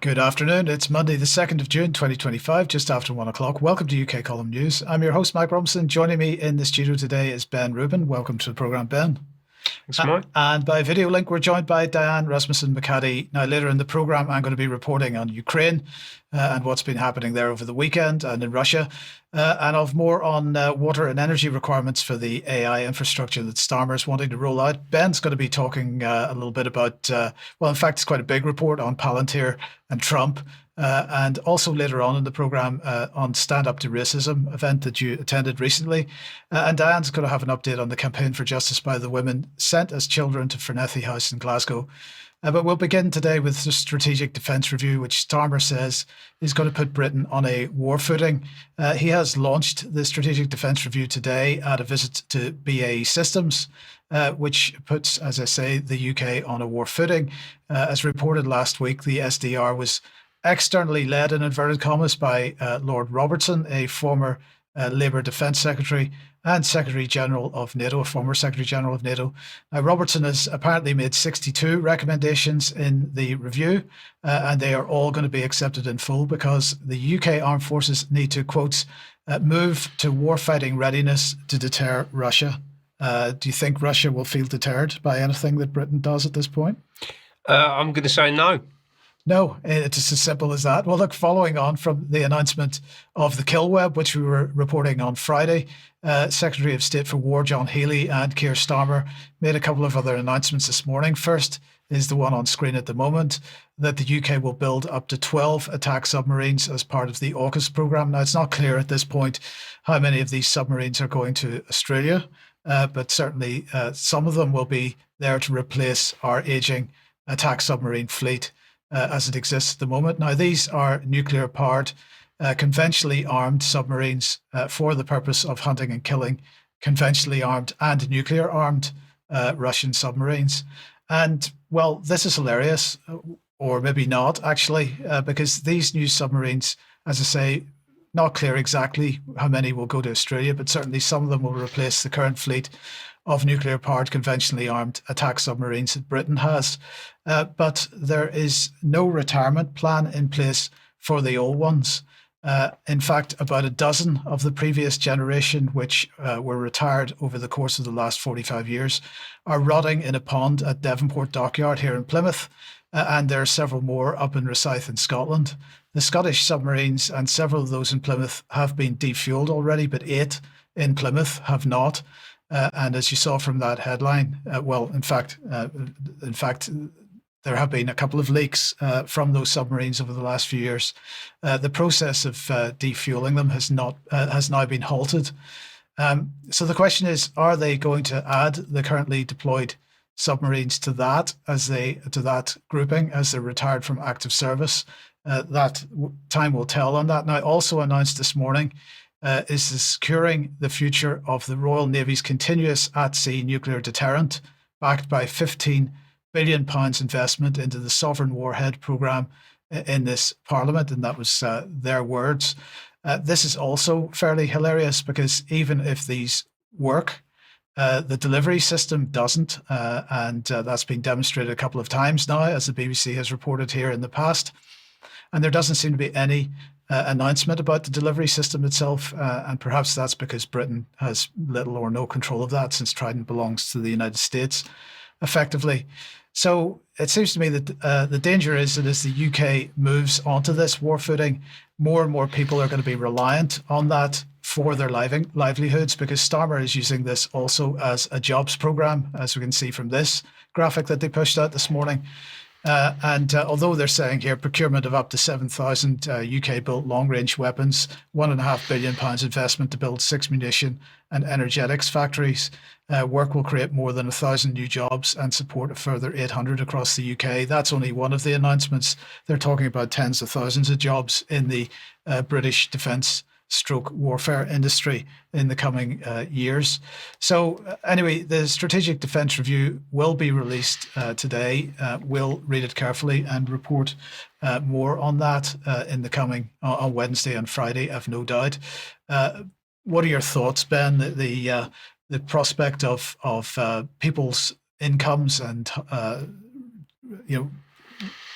Good afternoon. It's Monday, the 2nd of June, 2025, just after 1 o'clock. Welcome to UK Column News. I'm your host, Mike Robinson. Joining me in the studio today is Ben Rubin. Welcome to the programme, Ben. Thanks, Mike. And by video link, we're joined by Diane, Rasmussen, McAdie. Now, later in the programme, I'm going to be reporting on Ukraine and what's been happening there over the weekend and in Russia, and of more on water and energy requirements for the AI infrastructure that Starmer's wanting to roll out. Ben's going to be talking a little bit about, well, in fact, it's quite a big report on Palantir and Trump. And also later on in the programme on Stand Up to Racism event that you attended recently. And Diane's going to have an update on the campaign for justice by the women sent as children to Fornethy House in Glasgow. But we'll begin today with the Strategic Defence Review, which Starmer says is going to put Britain on a war footing. He has launched the Strategic Defence Review today at a visit to BAE Systems, which puts, as I say, the UK on a war footing. As reported last week, the SDR was externally led, in inverted commas, by Lord Robertson, a former Labour Defence Secretary and Secretary General of NATO, a former Secretary General of NATO. Now, Robertson has apparently made 62 recommendations in the review, and they are all going to be accepted in full because the UK armed forces need to, quote, move to warfighting readiness to deter Russia. Do you think Russia will feel deterred by anything that Britain does at this point? I'm going to say no. No, it's as simple as that. Well, look, following on from the announcement of the kill web, which we were reporting on Friday, Secretary of State for War John Healey and Keir Starmer made a couple of other announcements this morning. First is the one on screen at the moment, that the UK will build up to 12 attack submarines as part of the AUKUS programme. Now, it's not clear at this point how many of these submarines are going to Australia, but certainly some of them will be there to replace our ageing attack submarine fleet as it exists at the moment. Now, these are nuclear-powered, conventionally armed submarines for the purpose of hunting and killing conventionally armed and nuclear-armed Russian submarines. And, well, this is hilarious, or maybe not, actually, because these new submarines, as I say, not clear exactly how many will go to Australia, but certainly some of them will replace the current fleet of nuclear-powered, conventionally armed attack submarines that Britain has. But there is no retirement plan in place for the old ones. In fact, about a dozen of the previous generation, which were retired over the course of the last 45 years, are rotting in a pond at Devonport Dockyard here in Plymouth. And there are several more up in Rosyth in Scotland. The Scottish submarines, and several of those in Plymouth, have been defueled already, but 8 in Plymouth have not. And as you saw from that headline, in fact, there have been a couple of leaks from those submarines over the last few years. The process of defueling them has now been halted. So the question is, are they going to add the currently deployed submarines to that grouping as they're retired from active service? That time will tell on that. Now, also announced this morning is securing the future of the Royal Navy's continuous at-sea nuclear deterrent, backed by £15 billion investment into the Sovereign Warhead programme in this Parliament, and that was their words. This is also fairly hilarious because even if these work, the delivery system doesn't, and that's been demonstrated a couple of times now, as the BBC has reported here in the past. And there doesn't seem to be any announcement about the delivery system itself, and perhaps that's because Britain has little or no control of that, since Trident belongs to the United States, effectively. So it seems to me that the danger is that as the UK moves onto this war footing, more and more people are going to be reliant on that for their livelihoods, because Starmer is using this also as a jobs programme, as we can see from this graphic that they pushed out this morning. And although they're saying here procurement of up to 7,000 UK-built long-range weapons, £1.5 billion investment to build 6 munition and energetics factories, work will create more than 1,000 new jobs and support a further 800 across the UK. That's only one of the announcements. They're talking about tens of thousands of jobs in the British defence warfare industry in the coming years. So anyway, the Strategic Defence Review will be released today. We'll read it carefully and report more on that in the coming on Wednesday and Friday, I've no doubt. What are your thoughts, Ben? The prospect of people's incomes and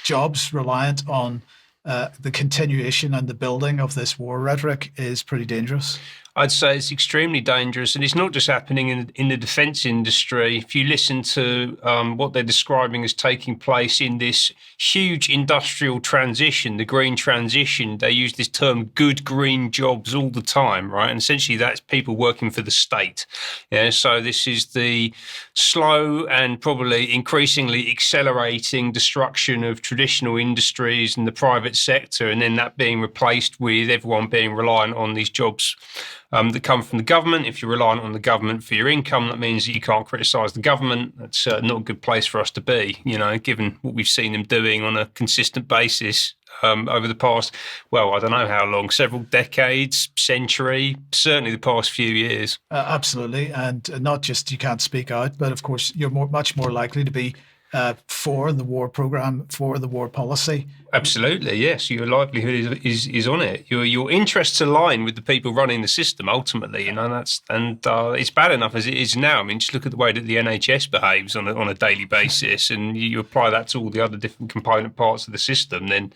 jobs reliant on the continuation and the building of this war rhetoric is pretty dangerous. I'd say it's extremely dangerous, and it's not just happening in the defence industry. If you listen to what they're describing as taking place in this huge industrial transition, the green transition, they use this term "good green jobs" all the time, right? And essentially, that's people working for the state. Yeah, so this is the slow and probably increasingly accelerating destruction of traditional industries and the private sector, and then that being replaced with everyone being reliant on these jobs that come from the government. If you're reliant on the government for your income, that means that you can't criticise the government. That's not a good place for us to be, given what we've seen them doing on a consistent basis over the past, I don't know how long, several decades, century, certainly the past few years. Absolutely. And not just you can't speak out, but of course you're much more likely to be for the war program, for the war policy. Absolutely, yes. Your livelihood is on it. Your interests align with the people running the system. Ultimately, it's bad enough as it is now. I mean, just look at the way that the NHS behaves on a daily basis, and you apply that to all the other different component parts of the system. Then,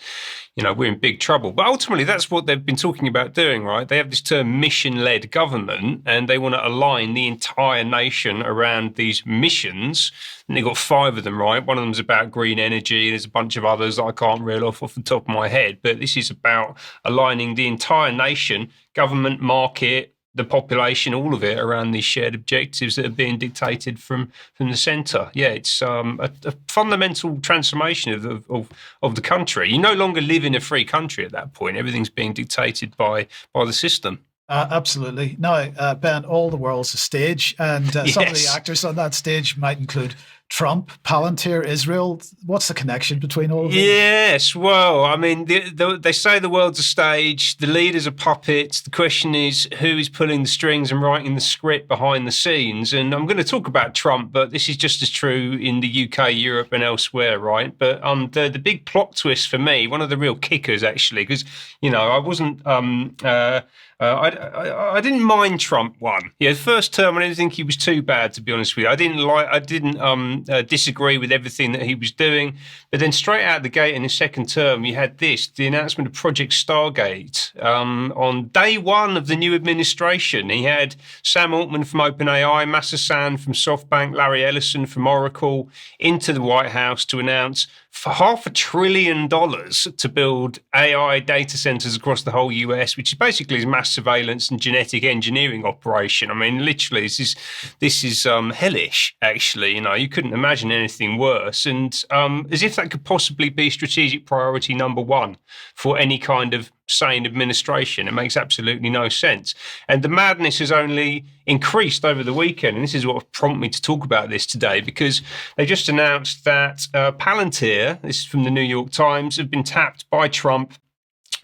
we're in big trouble. But ultimately, that's what they've been talking about doing, right? They have this term mission-led government, and they want to align the entire nation around these missions. And they've got 5 of them, right? One of them's about green energy. There's a bunch of others that I can't reel off the top of my head. But this is about aligning the entire nation, government, market, the population, all of it around these shared objectives that are being dictated from the centre. Yeah, it's a fundamental transformation of the country. You no longer live in a free country at that point. Everything's being dictated by the system. Absolutely. Now, Ben, all the world's a stage, and some of the actors on that stage might include Trump, Palantir, Israel. What's the connection between all of these? Yes, well, I mean, they say the world's a stage, the leaders are puppets. The question is, who is pulling the strings and writing the script behind the scenes? And I'm going to talk about Trump, but this is just as true in the UK, Europe, and elsewhere, right? But the big plot twist for me, one of the real kickers, actually, because, I wasn't... I didn't mind Trump won. First term, I didn't think he was too bad, to be honest with you. I didn't disagree with everything that he was doing. But then straight out the gate in his second term, you had the announcement of Project Stargate. On day one of the new administration, he had Sam Altman from OpenAI, Mossad from SoftBank, Larry Ellison from Oracle into the White House to announce for $500 billion to build AI data centers across the whole US, which is basically his mass surveillance and genetic engineering operation. I mean, literally, this is hellish, actually. You couldn't imagine anything worse. And as if that could possibly be strategic priority number one for any kind of sane administration. It makes absolutely no sense. And the madness has only increased over the weekend. And this is what prompted me to talk about this today, because they just announced that Palantir, this is from the New York Times, have been tapped by Trump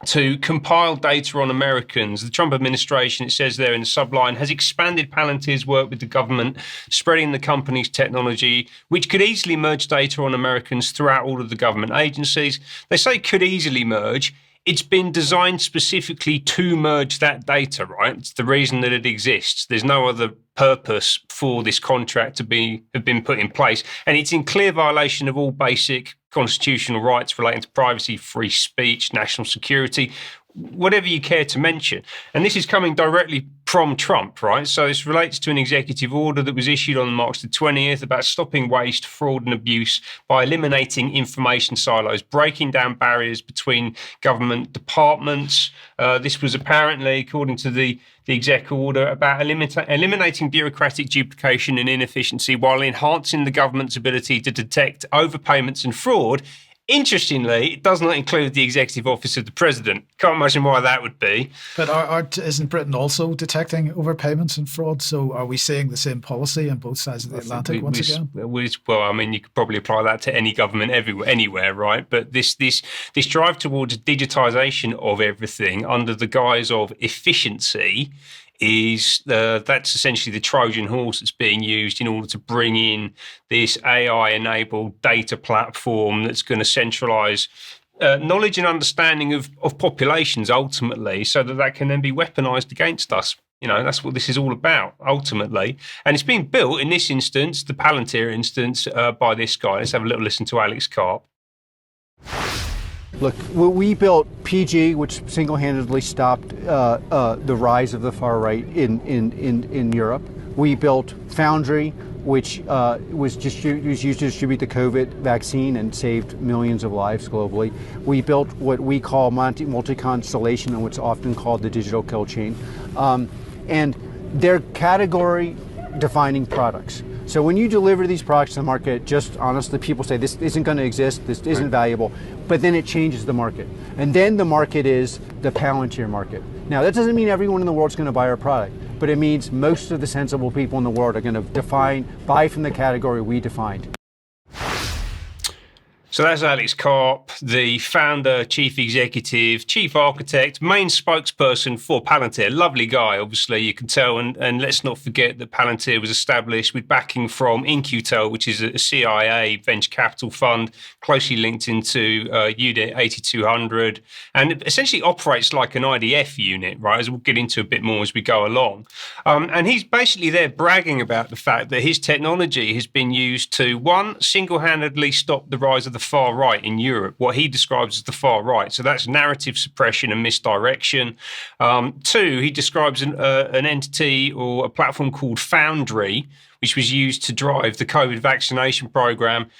to compile data on Americans. The Trump administration, it says there in the subline, has expanded Palantir's work with the government, spreading the company's technology, which could easily merge data on Americans throughout all of the government agencies. They say could easily merge. It's been designed specifically to merge that data, right? It's the reason that it exists. There's no other purpose for this contract to have been put in place. And it's in clear violation of all basic constitutional rights relating to privacy, free speech, national security, whatever you care to mention. And this is coming directly from Trump, right? So this relates to an executive order that was issued on March the 20th about stopping waste, fraud and abuse by eliminating information silos, breaking down barriers between government departments. This was apparently, according to the exec order, about eliminating bureaucratic duplication and inefficiency while enhancing the government's ability to detect overpayments and fraud. Interestingly, it does not include the executive office of the president. Can't imagine why that would be. But isn't Britain also detecting overpayments and fraud? So are we seeing the same policy on both sides of the Atlantic once again? Well, I mean, you could probably apply that to any government anywhere, right? But this drive towards digitisation of everything under the guise of efficiency is that's essentially the Trojan horse that's being used in order to bring in this AI-enabled data platform that's going to centralise knowledge and understanding of populations ultimately, so that can then be weaponised against us. That's what this is all about ultimately. And it's being built in this instance, the Palantir instance, by this guy. Let's have a little listen to Alex Karp. Look, we built PG, which single-handedly stopped the rise of the far right in Europe. We built Foundry, which was used to distribute the COVID vaccine and saved millions of lives globally. We built what we call multi-constellation, and what's often called the digital kill chain. And they're category-defining products. So when you deliver these products to the market, just honestly, people say this isn't going to exist, this isn't valuable, but then it changes the market. And then the market is the Palantir market. Now, that doesn't mean everyone in the world is going to buy our product, but it means most of the sensible people in the world are going to buy from the category we defined. So that's Alex Karp, the founder, chief executive, chief architect, main spokesperson for Palantir. Lovely guy, obviously, you can tell. And let's not forget that Palantir was established with backing from InQtel, which is a CIA venture capital fund, closely linked into Unit 8200, and essentially operates like an IDF unit, right, as we'll get into a bit more as we go along. And he's basically there bragging about the fact that his technology has been used to, one, single-handedly stop the rise of the far right in Europe, what he describes as the far right. So that's narrative suppression and misdirection. Two, he describes an entity or a platform called Foundry, which was used to drive the COVID vaccination program.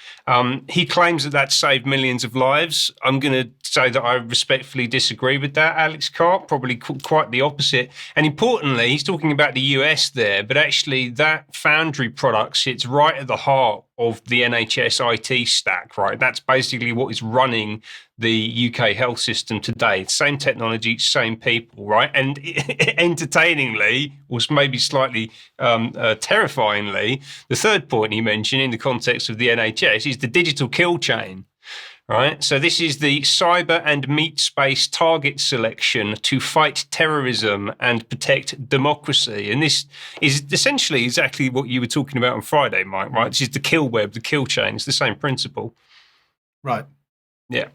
He claims that that saved millions of lives. I'm going to say that I respectfully disagree with that, Alex Karp, probably quite the opposite. And importantly, he's talking about the US there, but actually that Foundry product sits right at the heart of the NHS IT stack, right? That's basically what is running the UK health system today. Same technology, same people, right? And entertainingly, or maybe slightly terrifyingly, the third point he mentioned in the context of the NHS is the digital kill chain. Right, so this is the cyber and meat space target selection to fight terrorism and protect democracy. And this is essentially exactly what you were talking about on Friday, Mike, right? This is the kill web, the kill chain. It's the same principle. Right. Yeah.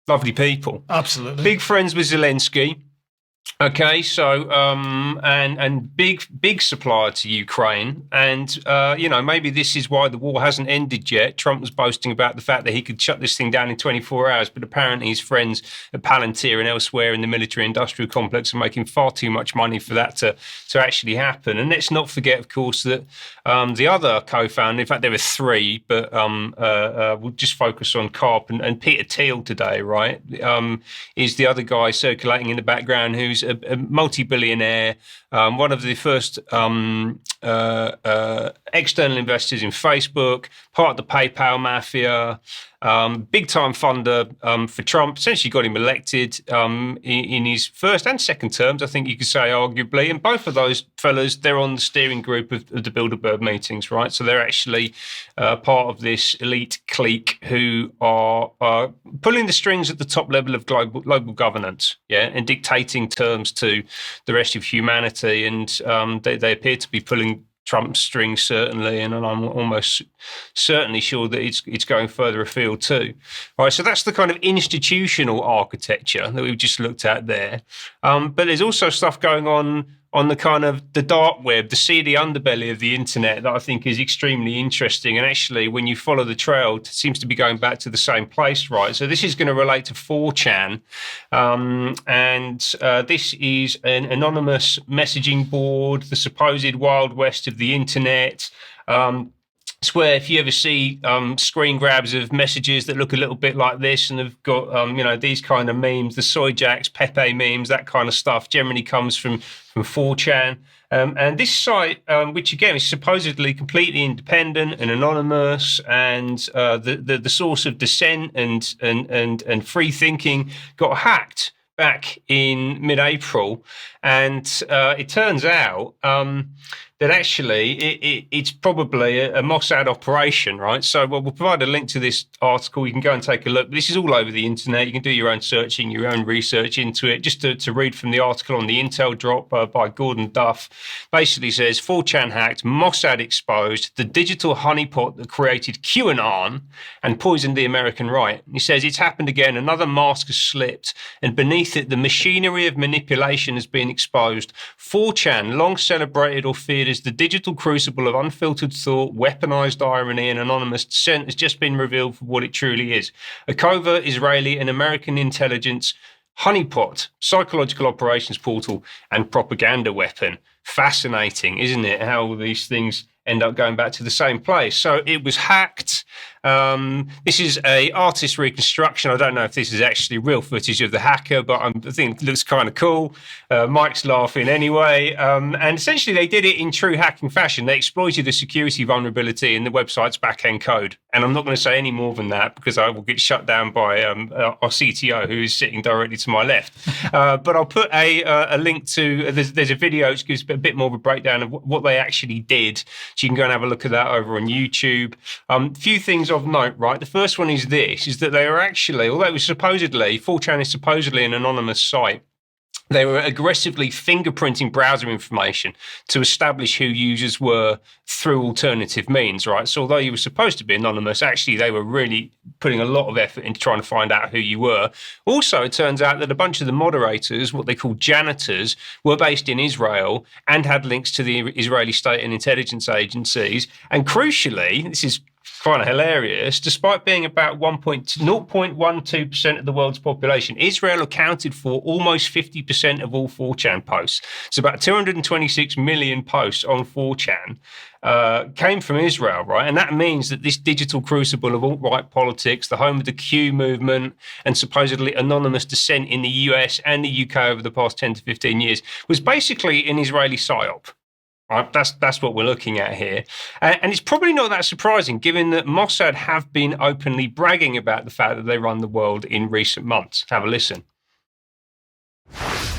Lovely people. Absolutely. Big friends with Zelensky. Okay, so and big supplier to Ukraine, and maybe this is why the war hasn't ended yet. Trump was boasting about the fact that he could shut this thing down in 24 hours, but apparently his friends at Palantir and elsewhere in the military-industrial complex are making far too much money for that to actually happen. And let's not forget, of course, that the other co-founder, in fact, there were three, but we'll just focus on Karp and Peter Thiel today, right? Is the other guy circulating in the background who's a multi-billionaire, one of the first external investors in Facebook, part of the PayPal mafia, big-time funder for Trump, essentially got him elected in his first and second terms, I think you could say, arguably. And both of those fellas, they're on the steering group of the Bilderberg meetings, right? So they're actually part of this elite clique who are pulling the strings at the top level of global governance, yeah, and dictating terms to the rest of humanity. And they appear to be pulling Trump's strings, certainly, and I'm almost certainly sure that it's going further afield too. All right, so that's the kind of institutional architecture that we've just looked at there. But there's also stuff going on the kind of the dark web, the seedy underbelly of the internet that I think is extremely interesting. And actually, when you follow the trail, it seems to be going back to the same place, right? So this is going to relate to 4chan. This is an anonymous messaging board, the supposed Wild West of the internet. It's where if you ever see screen grabs of messages that look a little bit like this and have got, these kind of memes, the soy jacks, Pepe memes, that kind of stuff generally comes from 4chan. And this site, which again is supposedly completely independent and anonymous, and the source of dissent and free thinking, got hacked back in mid-April. And it turns out that actually it's probably a Mossad operation, right? So we'll provide a link to this article. You can go and take a look. This is all over the internet. You can do your own searching, your own research into it. Just to read from the article on the Intel drop by Gordon Duff, basically says, 4chan hacked, Mossad exposed, the digital honeypot that created QAnon and poisoned the American right. He says, it's happened again. Another mask has slipped, and beneath it, the machinery of manipulation has been exposed. 4chan, long celebrated or feared revered as the digital crucible of unfiltered thought, weaponized irony, and anonymous dissent has just been revealed for what it truly is: a covert Israeli and American intelligence honeypot, psychological operations portal, and propaganda weapon. Fascinating, isn't it, how all these things end up going back to the same place? So it was hacked. This is a artist reconstruction. I don't know if this is actually real footage of the hacker, but I think it looks kind of cool. Mike's laughing anyway. And essentially they did it in true hacking fashion. They exploited the security vulnerability in the website's back-end code. And I'm not going to say any more than that because I will get shut down by our CTO, who is sitting directly to my left. But I'll put a link to, there's a video which gives a bit more of a breakdown of what they actually did. So you can go and have a look at that over on YouTube. Few things of note, right? The first one is that they were actually, although it was supposedly, 4chan is supposedly an anonymous site, they were aggressively fingerprinting browser information to establish who users were through alternative means, right? So although you were supposed to be anonymous, actually they were really putting a lot of effort into trying to find out who you were. Also, it turns out that a bunch of the moderators, what they call janitors, were based in Israel and had links to the Israeli state and intelligence agencies. And crucially, this is kind of hilarious, despite being about 0.12% of the world's population, Israel accounted for almost 50% of all 4chan posts. So about 226 million posts on 4chan came from Israel, right? And that means that this digital crucible of alt-right politics, the home of the Q movement and supposedly anonymous dissent in the US and the UK over the past 10 to 15 years, was basically an Israeli psyop. Right, that's what we're looking at here. And it's probably not that surprising, given that Mossad have been openly bragging about the fact that they run the world in recent months. Have a listen.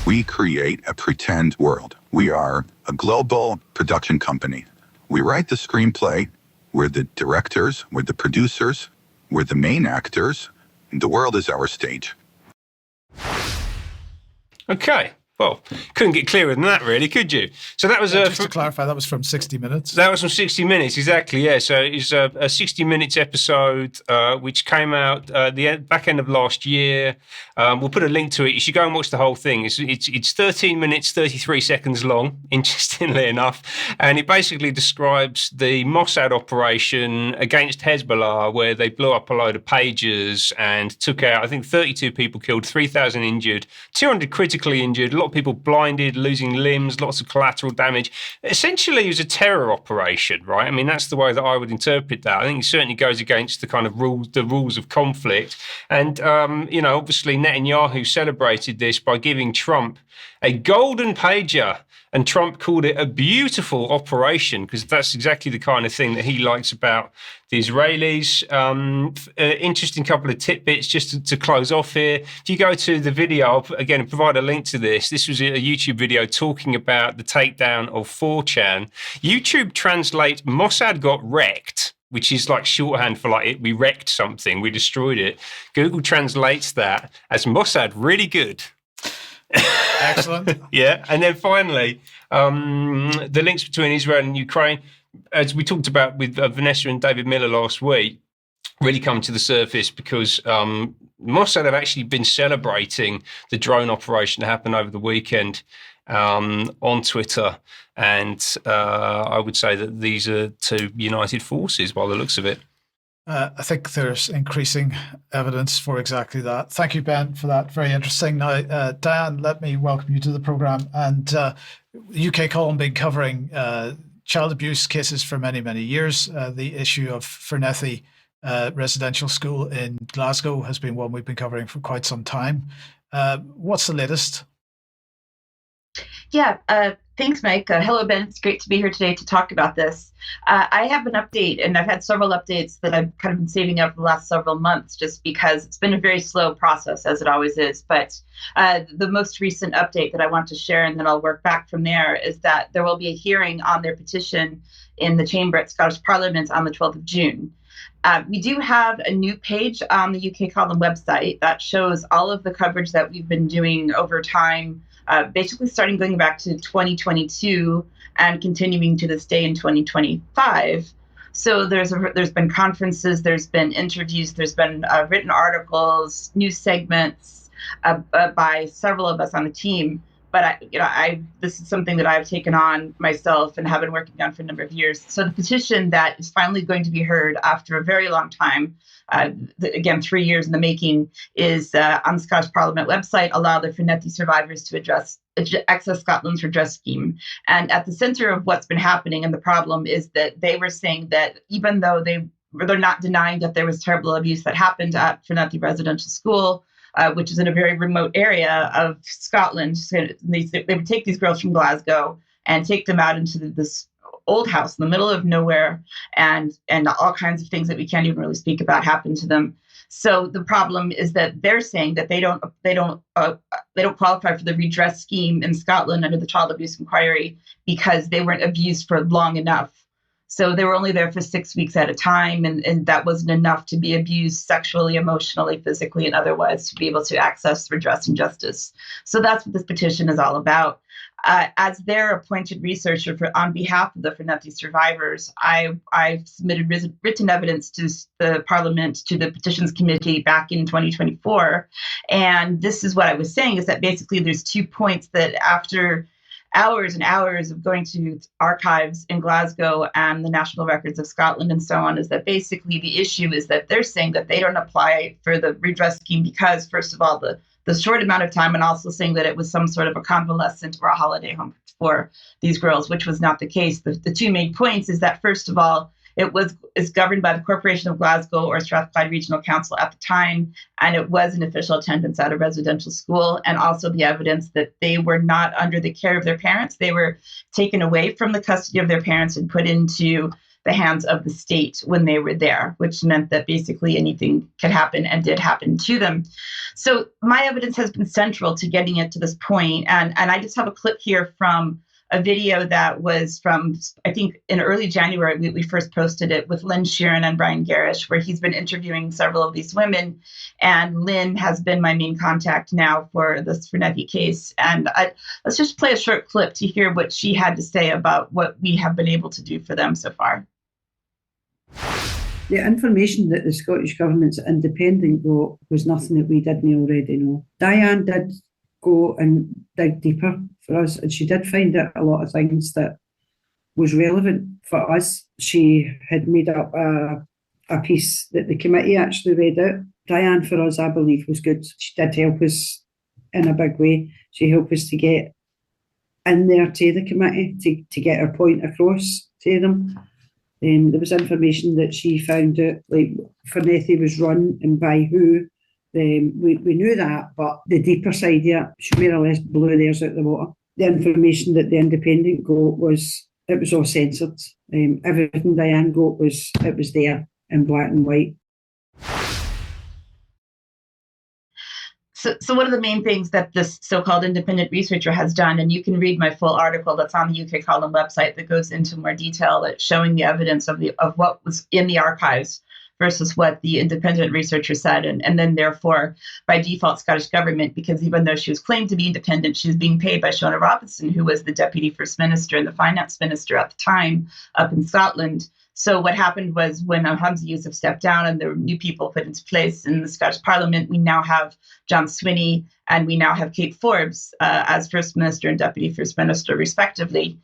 We create a pretend world. We are a global production company. We write the screenplay. We're the directors. We're the producers. We're the main actors. And the world is our stage. Okay. Well, couldn't get clearer than that, really, could you? So that was just to clarify, that was from 60 Minutes. That was from 60 Minutes, exactly. Yeah. So it's a 60 Minutes episode which came out the back end of last year. We'll put a link to it. You should go and watch the whole thing. It's 13 minutes 33 seconds long, interestingly enough, and it basically describes the Mossad operation against Hezbollah, where they blew up a load of pages and took out, I think, 32 people killed, 3,000 injured, 200 critically injured, a lot of people blinded, losing limbs, lots of collateral damage. Essentially, it was a terror operation, right? I mean, that's the way that I would interpret that. I think it certainly goes against the kind of rules of conflict. And, obviously Netanyahu celebrated this by giving Trump a golden pager. And Trump called it a beautiful operation because that's exactly the kind of thing that he likes about the Israelis. Interesting couple of tidbits just to close off here. If you go to the video, I'll again provide a link to this. This was a YouTube video talking about the takedown of 4chan. YouTube translate Mossad got wrecked, which is like shorthand for we wrecked something, we destroyed it. Google translates that as Mossad really good. Excellent. Yeah. And then finally, the links between Israel and Ukraine, as we talked about with Vanessa and David Miller last week, really come to the surface because Mossad have actually been celebrating the drone operation that happened over the weekend on Twitter. And I would say that these are two united forces by the looks of it. I think there's increasing evidence for exactly that. Thank you, Ben, for that. Very interesting. Now, Diane, let me welcome you to the program. And UK Column been covering child abuse cases for many, many years. The issue of Fornethy residential school in Glasgow has been one we've been covering for quite some time. What's the latest? Yeah, thanks, Mike. Hello, Ben. It's great to be here today to talk about this. I have an update, and I've had several updates that I've kind of been saving up for the last several months just because it's been a very slow process, as it always is. But the most recent update that I want to share, and then I'll work back from there, is that there will be a hearing on their petition in the chamber at Scottish Parliament on the 12th of June. We do have a new page on the UK Column website that shows all of the coverage that we've been doing over time, basically starting going back to 2022 and continuing to this day in 2025. So there's been conferences, there's been interviews, there's been written articles, news segments by several of us on the team but this is something that I've taken on myself and have been working on for a number of years. So the petition that is finally going to be heard after a very long time, again, 3 years in the making, is on the Scottish Parliament website, allow the Fornethy survivors to access Scotland's redress scheme. And at the center of what's been happening and the problem is that they were saying that even though they're not denying that there was terrible abuse that happened at Fornethy Residential School, which is in a very remote area of Scotland. So they would take these girls from Glasgow and take them out into this old house in the middle of nowhere, and all kinds of things that we can't even really speak about happened to them. So the problem is that they're saying that they don't qualify for the redress scheme in Scotland under the Child Abuse Inquiry because they weren't abused for long enough. So they were only there for 6 weeks at a time, and that wasn't enough to be abused sexually, emotionally, physically, and otherwise to be able to access redress and justice. So that's what this petition is all about. As their appointed researcher on behalf of the Fornethy survivors, I submitted written evidence to the Parliament, to the Petitions Committee back in 2024. And this is what I was saying, is that basically there's 2 points that after hours and hours of going to archives in Glasgow and the National Records of Scotland and so on, is that basically the issue is that they're saying that they don't apply for the redress scheme because, first of all, the short amount of time, and also saying that it was some sort of a convalescent or a holiday home for these girls, which was not the case. The 2 main points is that, first of all, is governed by the Corporation of Glasgow or Strathclyde Regional Council at the time, and it was an official attendance at a residential school, and also the evidence that they were not under the care of their parents. They were taken away from the custody of their parents and put into the hands of the state when they were there, which meant that basically anything could happen and did happen to them. So my evidence has been central to getting it to this point, and I just have a clip here from a video that was from, I think, in early January. We first posted it with Lynn Sheeran and Brian Garish, where he's been interviewing several of these women. And Lynn has been my main contact now for this Fornethy case. And let's just play a short clip to hear what she had to say about what we have been able to do for them so far. The information that the Scottish Government's independent got was nothing that we didn't already know. Diane did go and dig deeper for us, and she did find out a lot of things that was relevant for us. She had made up a piece that the committee actually read out. Diane, for us, I believe, was good. She did help us in a big way. She helped us to get in there to the committee, to get her point across to them. There was information that she found out, like Fornethy was run and by who. We knew that, but the deeper side, yeah, she more or less blew theirs out the water. The information that the independent got was all censored. Everything Diane got was there in black and white. So one of the main things that this so-called independent researcher has done, and you can read my full article that's on the UK Column website that goes into more detail, that's showing the evidence of what was in the archives versus what the independent researcher said, and then therefore by default Scottish Government, because even though she was claimed to be independent, she was being paid by Shona Robinson, who was the Deputy First Minister and the Finance Minister at the time up in Scotland. So what happened was when Hamza Yousaf stepped down and there were new people put into place in the Scottish Parliament, we now have John Swinney and we now have Kate Forbes as First Minister and Deputy First Minister, respectively.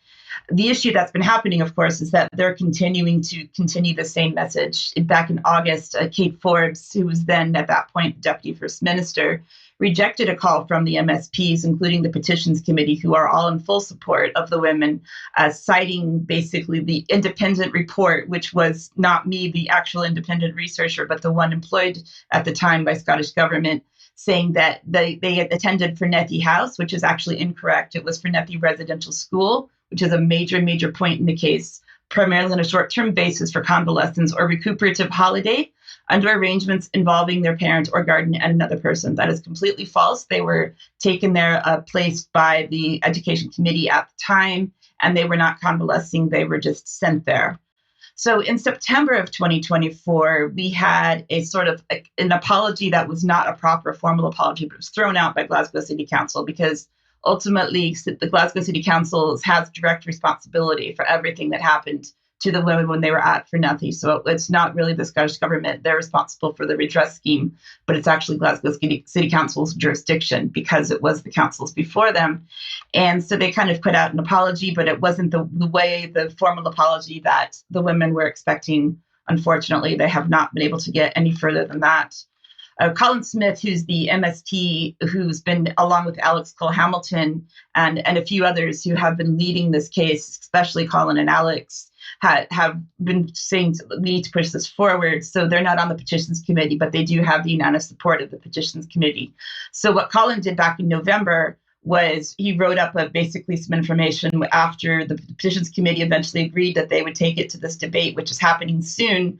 The issue that's been happening, of course, is that they're continuing the same message. Back in August, Kate Forbes, who was then at that point Deputy First Minister, rejected a call from the MSPs, including the Petitions Committee, who are all in full support of the women, citing basically the independent report, which was not me, the actual independent researcher, but the one employed at the time by Scottish Government, saying that they had attended Fornethy House, which is actually incorrect. It was Fornethy Residential School, which is a major point in the case, primarily on a short-term basis for convalescence or recuperative holiday under arrangements involving their parent or guardian and another person. That is completely false. They were taken there, placed by the Education Committee at the time, and they were not convalescing. They were just sent there. So in September of 2024, we had a sort of an apology that was not a proper formal apology, but it was thrown out by Glasgow City Council because ultimately the Glasgow City Council has direct responsibility for everything that happened to the women when they were at Fornethy. So it's not really the Scottish government. They're responsible for the redress scheme, but it's actually Glasgow City Council's jurisdiction because it was the councils before them. And so they kind of put out an apology, but it wasn't the formal apology that the women were expecting. Unfortunately, they have not been able to get any further than that. Colin Smith, who's the MSP, who's been, along with Alex Cole-Hamilton and a few others who have been leading this case, especially Colin and Alex, have been saying we need to push this forward. So they're not on the petitions committee, but they do have the unanimous support of the petitions committee. So what Colin did back in November was he wrote up basically some information after the petitions committee eventually agreed that they would take it to this debate, which is happening soon.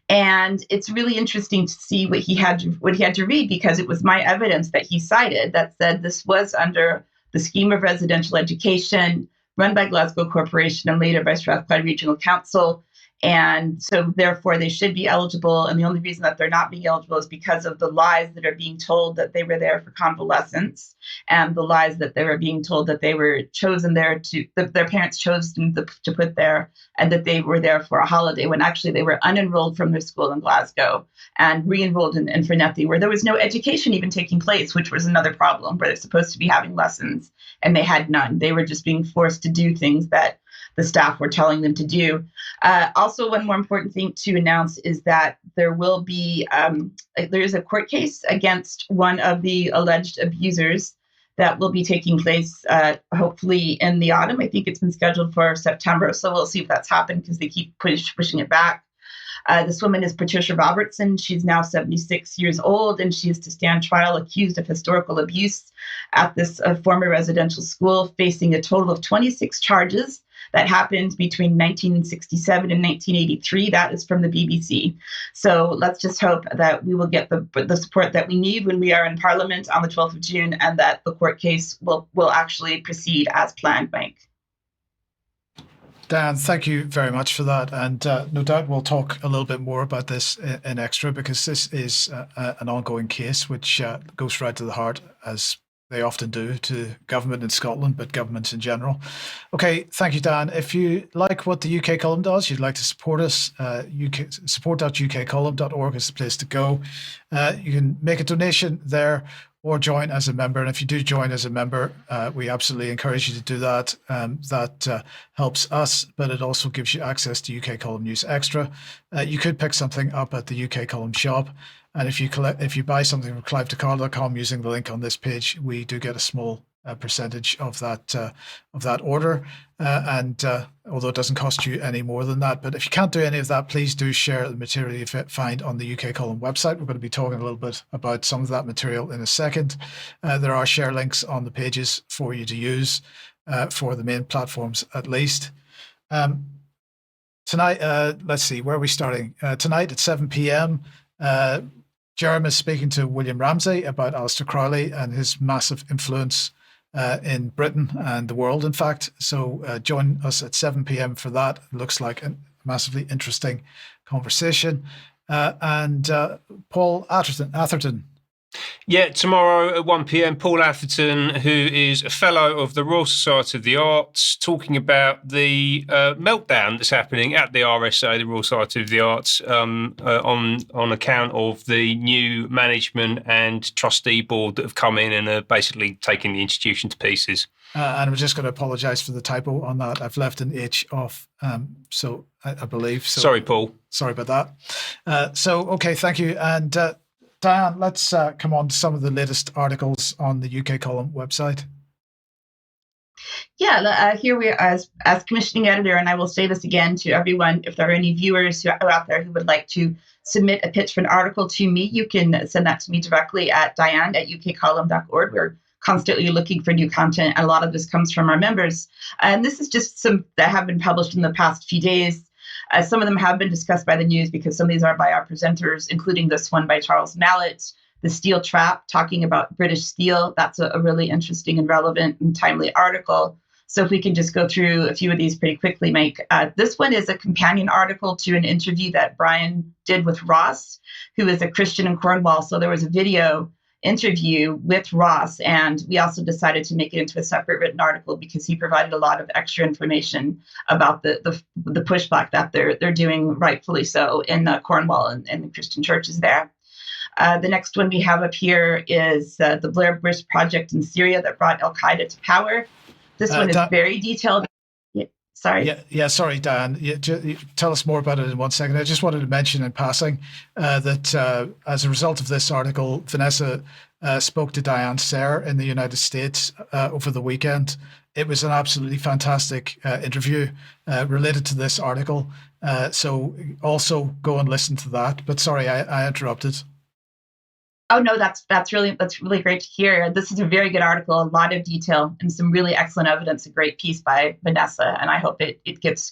And it's really interesting to see what he had to read, because it was my evidence that he cited that said this was under the scheme of residential education run by Glasgow Corporation and later by Strathclyde Regional Council. And so therefore they should be eligible. And the only reason that they're not being eligible is because of the lies that are being told that they were there for convalescence, and the lies that they were being told that they were chosen there that their parents chose them to put there, and that they were there for a holiday, when actually they were unenrolled from their school in Glasgow and re-enrolled in Fornethy, where there was no education even taking place, which was another problem, where they're supposed to be having lessons and they had none. They were just being forced to do things that the staff were telling them to do. Also, one more important thing to announce is that there will be, there is a court case against one of the alleged abusers that will be taking place hopefully in the autumn. I think it's been scheduled for September, so we'll see if that's happened because they keep pushing it back. This woman is Patricia Robertson. She's now 76 years old, and she is to stand trial accused of historical abuse at this former residential school, facing a total of 26 charges that happened between 1967 and 1983. That is from the BBC. So let's just hope that we will get the support that we need when we are in Parliament on the 12th of June, and that the court case will actually proceed as planned, Mike. Dan, thank you very much for that. And no doubt we'll talk a little bit more about this in extra, because this is an ongoing case which goes right to the heart, as they often do, to government in Scotland, but governments in general. Okay, thank you, Dan. If you like what the UK Column does, you'd like to support us, support.ukcolumn.org is the place to go. You can make a donation there or join as a member. And if you do join as a member, we absolutely encourage you to do that. That helps us, but it also gives you access to UK Column News Extra. You could pick something up at the UK Column shop. And if you buy something from clivetocarl.com using the link on this page, we do get a small percentage of that order. And although it doesn't cost you any more than that, but if you can't do any of that, please do share the material you find on the UK Column website. We're going to be talking a little bit about some of that material in a second. There are share links on the pages for you to use for the main platforms, at least. Tonight, let's see, where are we starting? Tonight at 7 p.m., Jerem is speaking to William Ramsay about Aleister Crowley and his massive influence in Britain and the world, in fact. So join us at 7 p.m. for that. It looks like a massively interesting conversation. And Paul Atherton. Yeah, tomorrow at 1 p.m, Paul Atherton, who is a fellow of the Royal Society of the Arts, talking about the meltdown that's happening at the RSA, the Royal Society of the Arts, on account of the new management and trustee board that have come in and are basically taking the institution to pieces. And I'm just going to apologise for the typo on that. I've left an H off, so I believe. So, sorry, Paul. Sorry about that. Okay, thank you. And Diane, let's come on to some of the latest articles on the UK Column website. Yeah, here we are as commissioning editor, and I will say this again to everyone. If there are any viewers who are out there who would like to submit a pitch for an article to me, you can send that to me directly at diane@ukcolumn.org. We're constantly looking for new content, and a lot of this comes from our members. And this is just some that have been published in the past few days. Some of them have been discussed by the news because some of these are by our presenters, including this one by Charles Mallett, The Steel Trap, talking about British steel. That's a really interesting and relevant and timely article. So if we can just go through a few of these pretty quickly, Mike. This one is a companion article to an interview that Brian did with Ross, who is a Christian in Cornwall. So there was a video interview with Ross, and we also decided to make it into a separate written article because he provided a lot of extra information about the pushback that they're doing, rightfully so, in Cornwall and the Christian churches there. The next one we have up here is the Blair Bush project in Syria that brought Al Qaeda to power. This one is very detailed. Sorry. Sorry, Diane. Tell us more about it in 1 second. I just wanted to mention in passing that as a result of this article, Vanessa spoke to Diane Sayre in the United States over the weekend. It was an absolutely fantastic interview related to this article. So also go and listen to that. But sorry, I interrupted. Oh no, that's really great to hear. This is a very good article, a lot of detail and some really excellent evidence. A great piece by Vanessa, and I hope it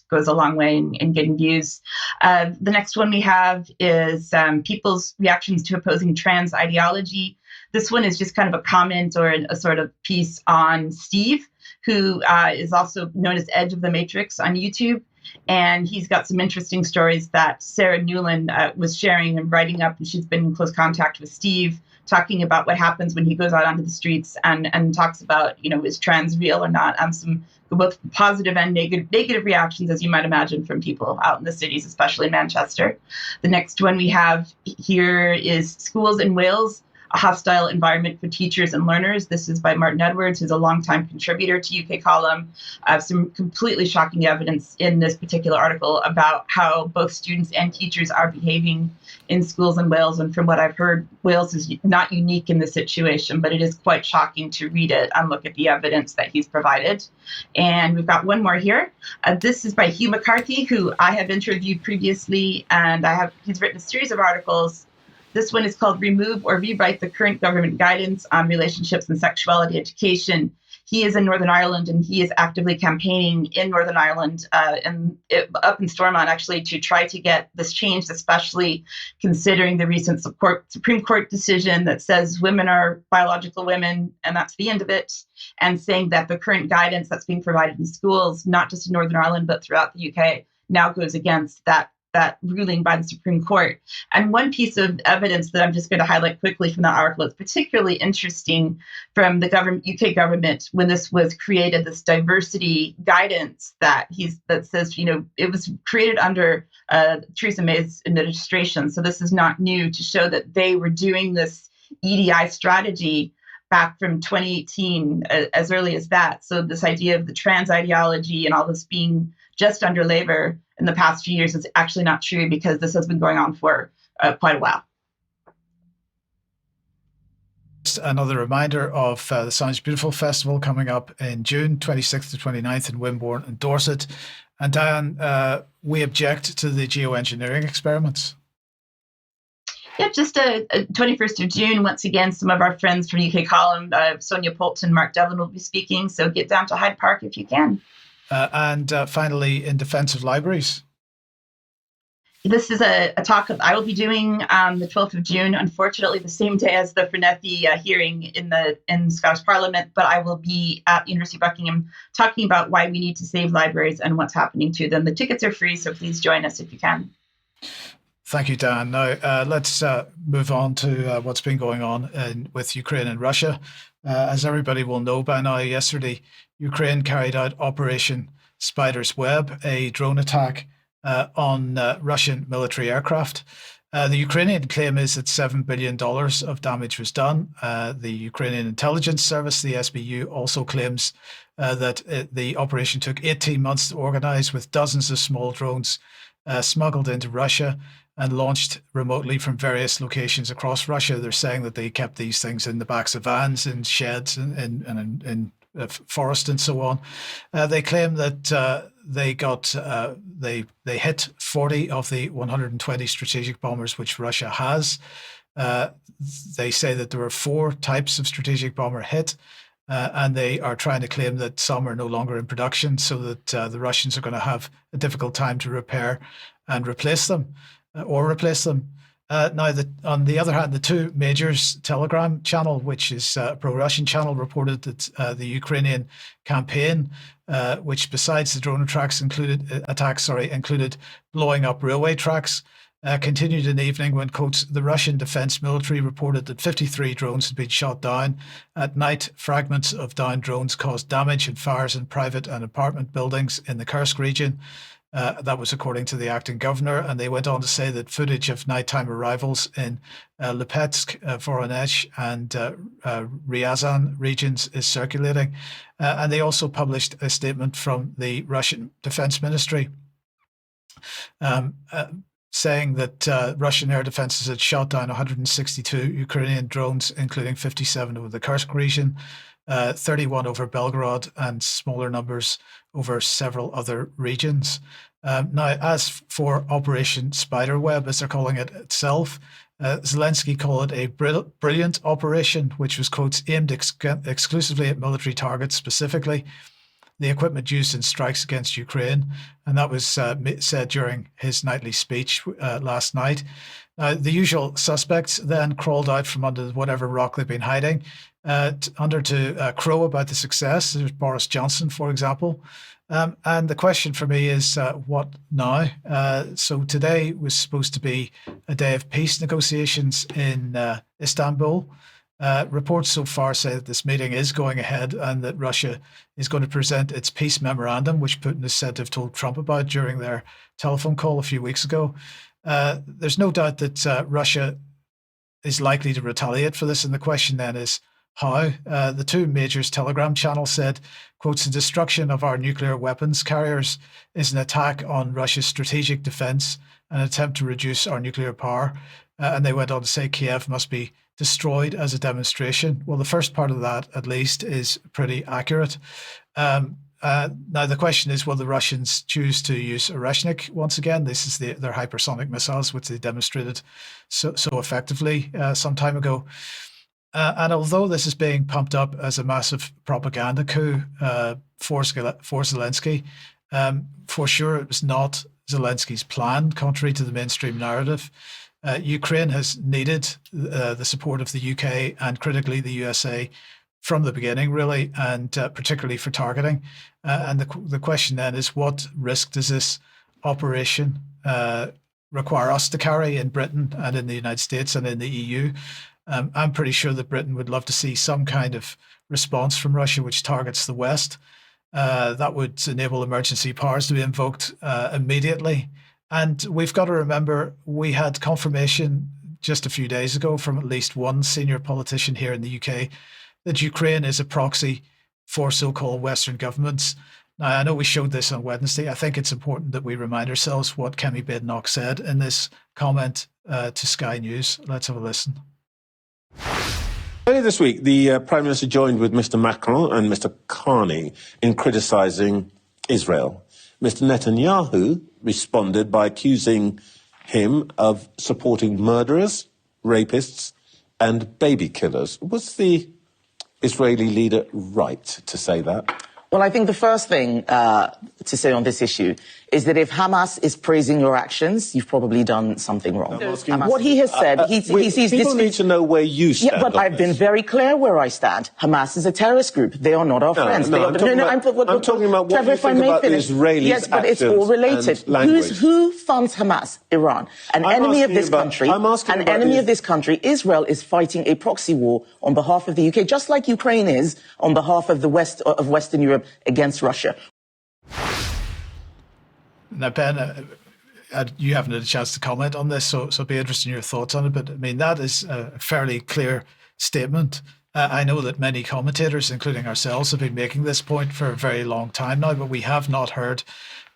goes a long way in getting views. The next one we have is people's reactions to opposing trans ideology. This one is just kind of a comment or a sort of piece on Steve, who is also known as Edge of the Matrix on YouTube. And he's got some interesting stories that Sarah Newland was sharing and writing up. And she's been in close contact with Steve, talking about what happens when he goes out onto the streets and talks about, is trans real or not? Some both positive and negative reactions, as you might imagine, from people out in the cities, especially Manchester. The next one we have here is Schools in Wales, a hostile environment for teachers and learners. This is by Martin Edwards, who's a longtime contributor to UK Column. Some completely shocking evidence in this particular article about how both students and teachers are behaving in schools in Wales. And from what I've heard, Wales is not unique in this situation, but it is quite shocking to read it and look at the evidence that he's provided. And we've got one more here. This is by Hugh McCarthy, who I have interviewed previously, and he's written a series of articles. This one is called Remove or Rewrite the Current Government Guidance on Relationships and Sexuality Education. He is in Northern Ireland, and he is actively campaigning in Northern Ireland and up in Stormont, actually, to try to get this changed, especially considering the recent Supreme Court decision that says women are biological women, and that's the end of it, and saying that the current guidance that's being provided in schools, not just in Northern Ireland, but throughout the UK, now goes against that ruling by the Supreme Court. And one piece of evidence that I'm just going to highlight quickly from that article is particularly interesting from the UK government when this was created, this diversity guidance that says, it was created under Theresa May's administration. So this is not new, to show that they were doing this EDI strategy back from 2018, as early as that. So this idea of the trans ideology and all this being just under Labour in the past few years is actually not true, because this has been going on for quite a while. Just another reminder of the Sounds Beautiful Festival coming up in June 26th to 29th in Wimborne and Dorset. And Diane, we object to the geoengineering experiments. Yeah, just 21st of June, once again, some of our friends from UK Column, Sonia Poulton, Mark Devlin will be speaking. So get down to Hyde Park if you can. And finally, in defense of libraries. This is a talk that I will be doing on the 12th of June, unfortunately the same day as the Fornethy hearing in Scottish Parliament, but I will be at the University of Buckingham talking about why we need to save libraries and what's happening to them. The tickets are free, so please join us if you can. Thank you, Dan. Now, let's move on to what's been going on with Ukraine and Russia. As everybody will know by now, yesterday, Ukraine carried out Operation Spiderweb, a drone attack on Russian military aircraft. The Ukrainian claim is that $7 billion of damage was done. The Ukrainian intelligence service, the SBU, also claims that the operation took 18 months to organize, with dozens of small drones smuggled into Russia and launched remotely from various locations across Russia. They're saying that they kept these things in the backs of vans, in sheds, and in forest and so on. They claim that they hit 40 of the 120 strategic bombers which Russia has. They say that there were 4 types of strategic bomber hit, and they are trying to claim that some are no longer in production, so that the Russians are going to have a difficult time to repair and replace them. Now, on the other hand, the Two Majors Telegram channel, which is a pro-Russian channel, reported that the Ukrainian campaign, which besides the drone attacks included blowing up railway tracks, continued in the evening when, quotes, the Russian defense military reported that 53 drones had been shot down. At night, fragments of downed drones caused damage and fires in private and apartment buildings in the Kursk region. That was according to the acting governor, and they went on to say that footage of nighttime arrivals in Lipetsk, Voronezh, and Ryazan regions is circulating. And they also published a statement from the Russian Defense Ministry saying that Russian air defenses had shot down 162 Ukrainian drones, including 57 over the Kursk region, 31 over Belgorod, and smaller numbers over several other regions. Now, as for Operation Spiderweb, as they're calling it itself, Zelensky called it a brilliant operation, which was, quotes, aimed exclusively at military targets, specifically the equipment used in strikes against Ukraine. And that was said during his nightly speech last night. The usual suspects then crawled out from under whatever rock they've been hiding to crow about the success. There's Boris Johnson, for example. And the question for me is, what now? So today was supposed to be a day of peace negotiations in Istanbul. Reports so far say that this meeting is going ahead and that Russia is going to present its peace memorandum, which Putin is said to have told Trump about during their telephone call a few weeks ago. There's no doubt that Russia is likely to retaliate for this. And the question then is, how? The two majors Telegram channel said, quotes, the destruction of our nuclear weapons carriers is an attack on Russia's strategic defense, an attempt to reduce our nuclear power. And they went on to say Kiev must be destroyed as a demonstration. Well, the first part of that, at least, is pretty accurate. Now, the question is, will the Russians choose to use Oreshnik once again? This is their hypersonic missiles, which they demonstrated so effectively some time ago. And although this is being pumped up as a massive propaganda coup for Zelensky, for sure it was not Zelensky's plan, contrary to the mainstream narrative. Ukraine has needed the support of the UK and critically the USA from the beginning, really, and particularly for targeting. And the question then is, what risk does this operation require us to carry in Britain and in the United States and in the EU? I'm pretty sure that Britain would love to see some kind of response from Russia which targets the West. That would enable emergency powers to be invoked immediately. And we've got to remember, we had confirmation just a few days ago from at least one senior politician here in the UK that Ukraine is a proxy for so-called Western governments. Now, I know we showed this on Wednesday. I think it's important that we remind ourselves what Kemi Badenoch said in this comment to Sky News. Let's have a listen. Earlier this week, the Prime Minister joined with Mr. Macron and Mr. Carney in criticising Israel. Mr. Netanyahu responded by accusing him of supporting murderers, rapists, and baby killers. Was the Israeli leader right to say that? Well, I think the first thing to say on this issue is that if Hamas is praising your actions, you've probably done something wrong. What he has said, he sees people this. need to know where you stand. Yeah, but I've been very clear where I stand. Hamas is a terrorist group. They are not our friends. I'm talking about what you think about the Israelis' Yes, but it's all related. Who funds Hamas? Iran. An enemy of this country. An enemy of this country. Israel is fighting a proxy war on behalf of the UK, just like Ukraine is on behalf of the West of Western Europe against Russia. Now, Ben, you haven't had a chance to comment on this, so it'd be interested in your thoughts on it. But I mean, that is a fairly clear statement. I know that many commentators, including ourselves, have been making this point for a very long time now, but we have not heard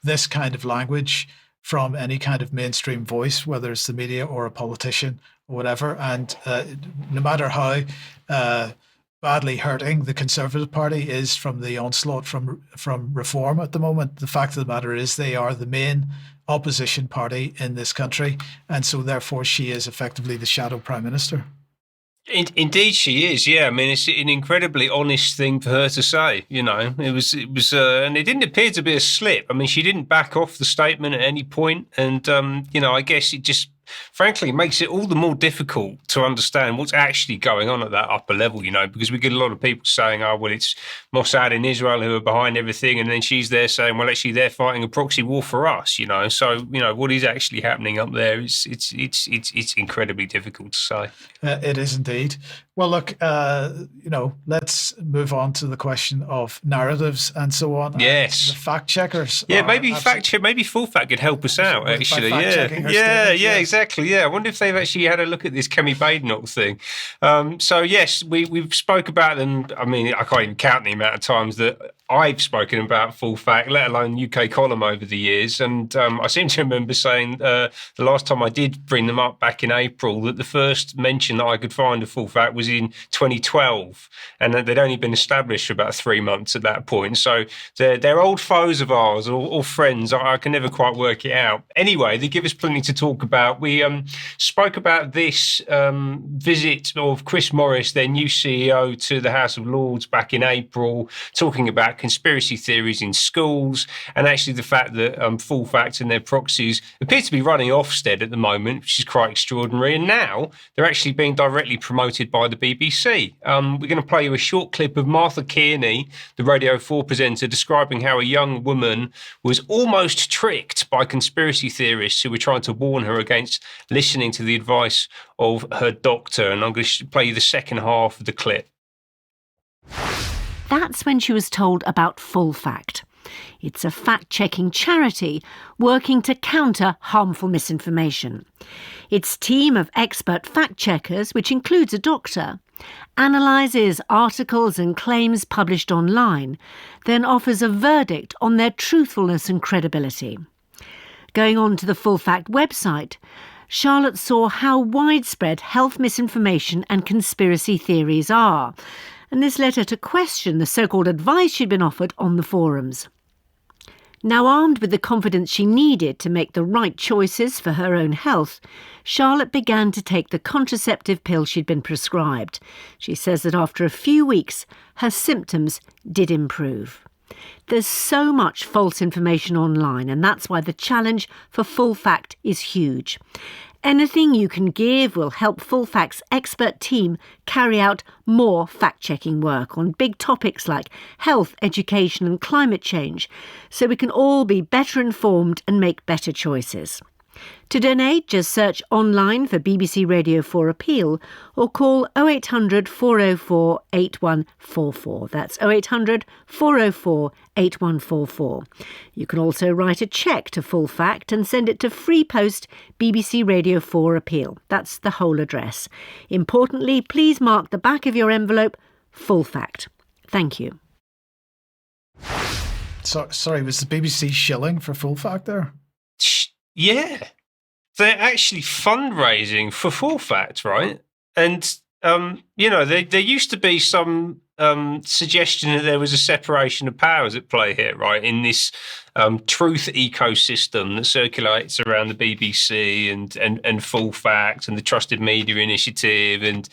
this kind of language from any kind of mainstream voice, whether it's the media or a politician or whatever. And no matter how badly hurting the Conservative Party is from the onslaught from Reform at the moment, the fact of the matter is they are the main opposition party in this country, and so therefore she is effectively the shadow Prime Minister. Indeed, she is. Yeah, I mean, it's an incredibly honest thing for her to say. You know, it was, and it didn't appear to be a slip. I mean, she didn't back off the statement at any point, and you know, I guess it just frankly, it makes it all the more difficult to understand what's actually going on at that upper level, because we get a lot of people saying, oh, well, it's Mossad in Israel who are behind everything. And then she's there saying, well, actually, they're fighting a proxy war for us, So, what is actually happening up there? It's incredibly difficult to say. It is indeed. Well, look, let's move on to the question of narratives and so on. Yes. The fact checkers. Yeah, maybe maybe Full Fact could help us out, actually. Yeah, exactly. Yeah, I wonder if they've actually had a look at this Kemi Badenoch thing. So, yes, we've spoke about them. I mean, I can't even count the amount of times that I've spoken about Full Fact, let alone UK column over the years. And I seem to remember saying the last time I did bring them up back in April that the first mention that I could find of Full Fact was in 2012, and that they'd only been established for about 3 months at that point. So they're old foes of ours or friends. I can never quite work it out. Anyway, they give us plenty to talk about. We spoke about this visit of Chris Morris, their new CEO, to the House of Lords back in April, talking about conspiracy theories in schools, and actually the fact that Full Fact and their proxies appear to be running Ofsted at the moment, which is quite extraordinary. And now they're actually being directly promoted by the BBC. We're going to play you a short clip of Martha Kearney, the Radio 4 presenter, describing how a young woman was almost tricked by conspiracy theorists who were trying to warn her against listening to the advice of her doctor. And I'm going to play you the second half of the clip. That's when she was told about Full Fact. It's a fact-checking charity working to counter harmful misinformation. Its team of expert fact-checkers, which includes a doctor, analyses articles and claims published online, then offers a verdict on their truthfulness and credibility. Going on to the Full Fact website, Charlotte saw how widespread health misinformation and conspiracy theories are, and this led her to question the so-called advice she'd been offered on the forums. Now armed with the confidence she needed to make the right choices for her own health, Charlotte began to take the contraceptive pill she'd been prescribed. She says that after a few weeks, her symptoms did improve. There's so much false information online, and that's why the challenge for Full Fact is huge. Anything you can give will help Full Fact's expert team carry out more fact-checking work on big topics like health, education and climate change, so we can all be better informed and make better choices. To donate, just search online for BBC Radio 4 Appeal or call 0800 404 8144. That's 0800 404 8144. You can also write a cheque to Full Fact and send it to Free Post BBC Radio 4 Appeal. That's the whole address. Importantly, please mark the back of your envelope Full Fact. Thank you. Sorry, was the BBC shilling for Full Fact there? Yeah, they're actually fundraising for Full Fact, right? And, there used to be some suggestion that there was a separation of powers at play here, right? In this truth ecosystem that circulates around the BBC and Full Fact and the Trusted Media Initiative and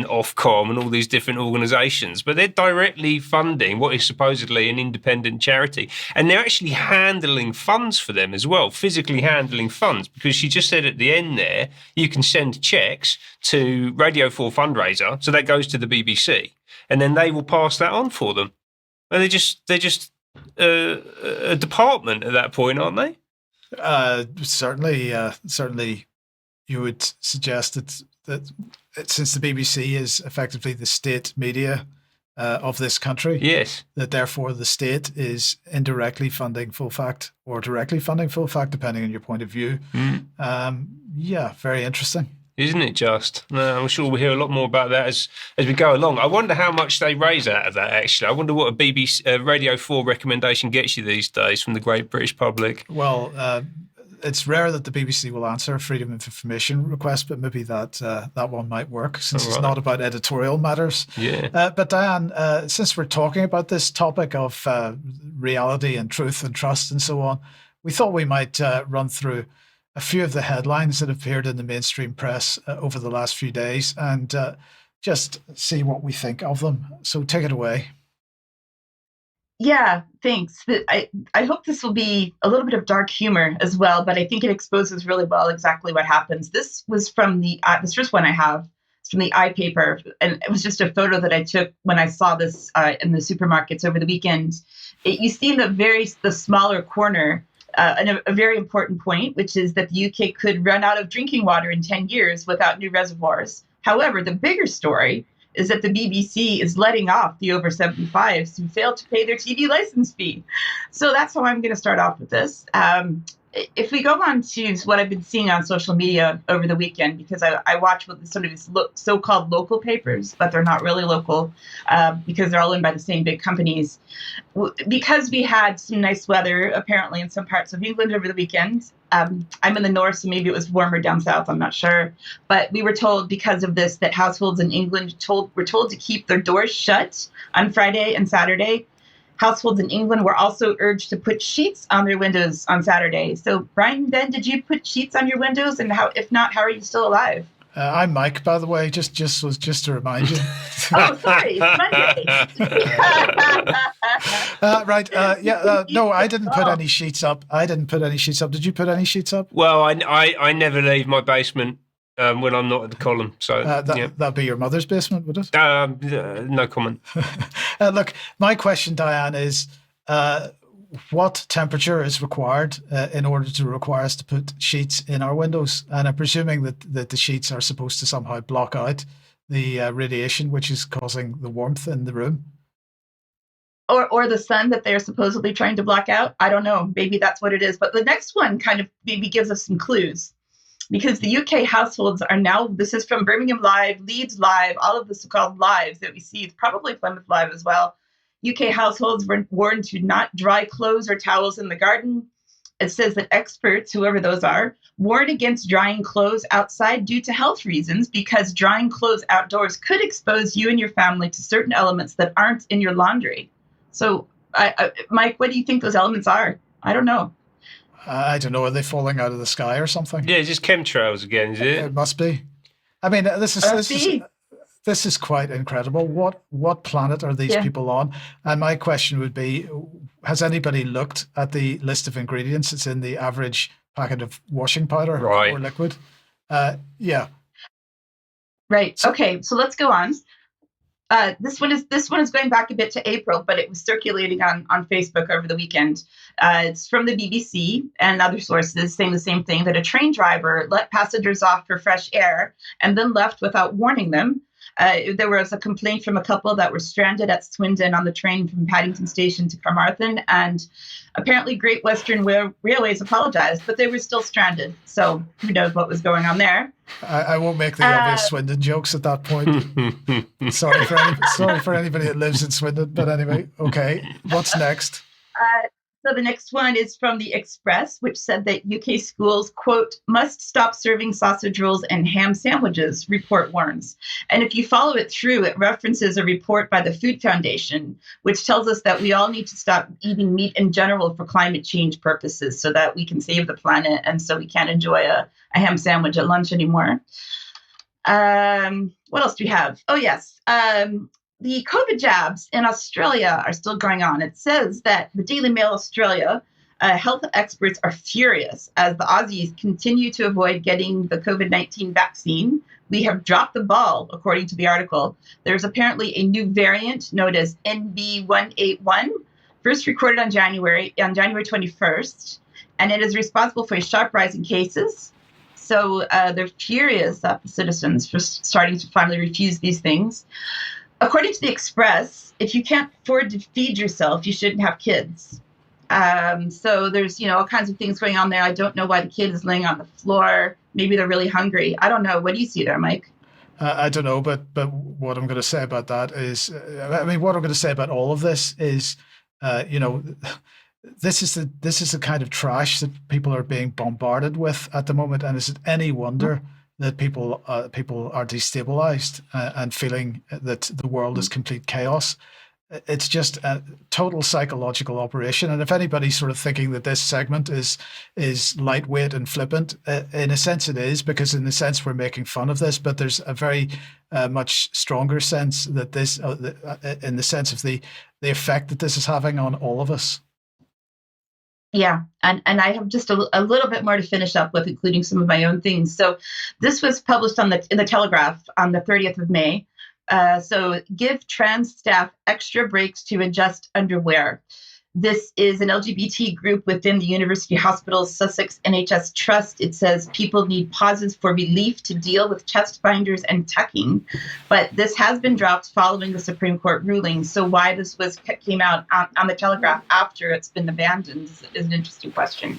Ofcom and all these different organisations. But they're directly funding what is supposedly an independent charity. And they're actually handling funds for them as well, physically handling funds, because she just said at the end there, you can send cheques to Radio 4 fundraiser, so that goes to the BBC, and then they will pass that on for them. And they're just a department at that point, aren't they? Certainly, you would suggest that since the BBC is effectively the state media of this country, yes, that therefore the state is indirectly funding Full Fact or directly funding Full Fact, depending on your point of view. Yeah, very interesting. Isn't it just? No, I'm sure we'll hear a lot more about that as we go along. I wonder how much they raise out of that, actually. I wonder what a BBC Radio 4 recommendation gets you these days from the great British public. Well, it's rare that the BBC will answer a freedom of information request, but maybe that one might work since it's not about editorial matters. Yeah. But Diane, since we're talking about this topic of reality and truth and trust and so on, we thought we might run through a few of the headlines that appeared in the mainstream press over the last few days and just see what we think of them. So take it away. Yeah, thanks. I hope this will be a little bit of dark humor as well, but I think it exposes really well exactly what happens. This was from this first one I have. It's from the iPaper, and it was just a photo that I took when I saw this in the supermarkets over the weekend. You see in the smaller corner a very important point, which is that the UK could run out of drinking water in 10 years without new reservoirs. However, the bigger story is that the BBC is letting off the over 75s who fail to pay their TV license fee. So that's how I'm going to start off with this. If we go on to what I've been seeing on social media over the weekend, because I watch what sort of these so-called local papers, but they're not really local because they're all owned by the same big companies. Because we had some nice weather, apparently, in some parts of England over the weekend. I'm in the north, so maybe it was warmer down south. I'm not sure. But we were told because of this that households in England were told to keep their doors shut on Friday and Saturday. Households in England were also urged to put sheets on their windows on Saturday. So, Brian, Ben, did you put sheets on your windows? And if not, how are you still alive? I'm Mike, by the way, just to remind you. Oh, sorry, it's Monday. Right. No, I didn't put any sheets up. Did you put any sheets up? Well, I never leave my basement when I'm not at the column. So that'd be your mother's basement, would it? No comment. Look, my question, Diane, is what temperature is required in order to require us to put sheets in our windows? And I'm presuming that the sheets are supposed to somehow block out the radiation, which is causing the warmth in the room. Or the sun that they're supposedly trying to block out. I don't know. Maybe that's what it is. But the next one kind of maybe gives us some clues. Because the UK households are now, this is from Birmingham Live, Leeds Live, all of the so-called lives that we see, it's probably Plymouth Live as well. UK households were warned to not dry clothes or towels in the garden. It says that experts, whoever those are, warn against drying clothes outside due to health reasons, because drying clothes outdoors could expose you and your family to certain elements that aren't in your laundry. So, Mike, what do you think those elements are? I don't know. I don't know. Are they falling out of the sky or something? Yeah, just chemtrails again, is it? It must be. I mean, this is quite incredible. What planet are these people on? And my question would be, has anybody looked at the list of ingredients that's in the average packet of washing powder or liquid? Yeah. Right. Okay. So let's go on. This one is going back a bit to April, but it was circulating on Facebook over the weekend. It's from the BBC and other sources saying the same thing, that a train driver let passengers off for fresh air and then left without warning them. There was a complaint from a couple that were stranded at Swindon on the train from Paddington Station to Carmarthen, and apparently Great Western Railways apologized, but they were still stranded. So who knows what was going on there? I won't make the obvious Swindon jokes at that point. Sorry for anybody that lives in Swindon, but anyway, okay. What's next? So the next one is from the Express, which said that UK schools, quote, must stop serving sausage rolls and ham sandwiches, report warns. And if you follow it through, it references a report by the Food Foundation, which tells us that we all need to stop eating meat in general for climate change purposes so that we can save the planet, and so we can't enjoy a ham sandwich at lunch anymore. What else do we have? Oh, yes. The COVID jabs in Australia are still going on. It says that the Daily Mail Australia health experts are furious as the Aussies continue to avoid getting the COVID-19 vaccine. We have dropped the ball, according to the article. There's apparently a new variant known as NB181, first recorded on January 21st, and it is responsible for a sharp rise in cases. So they're furious at the citizens for starting to finally refuse these things. According to the Express, if you can't afford to feed yourself, you shouldn't have kids. So there's, all kinds of things going on there. I don't know why the kid is laying on the floor. Maybe they're really hungry. I don't know. What do you see there, Mike? I don't know, but what I'm going to say about that is, what I'm going to say about all of this is, this is the kind of trash that people are being bombarded with at the moment, and is it any wonder that people are destabilized and feeling that the world is complete chaos? it's just a total psychological operation. And if anybody's sort of thinking that this segment is lightweight and flippant, in a sense it is, because in a sense we're making fun of this, but there's a very much stronger sense that this, in the sense of the effect that this is having on all of us. Yeah, and I have just a little bit more to finish up with, including some of my own things. So this was published in the Telegraph on the 30th of May. So give trans staff extra breaks to adjust underwear. This is an LGBT group within the University Hospitals Sussex NHS Trust. It says people need pauses for relief to deal with chest binders and tucking. But this has been dropped following the Supreme Court ruling. So why this came out on the Telegraph after it's been abandoned is an interesting question.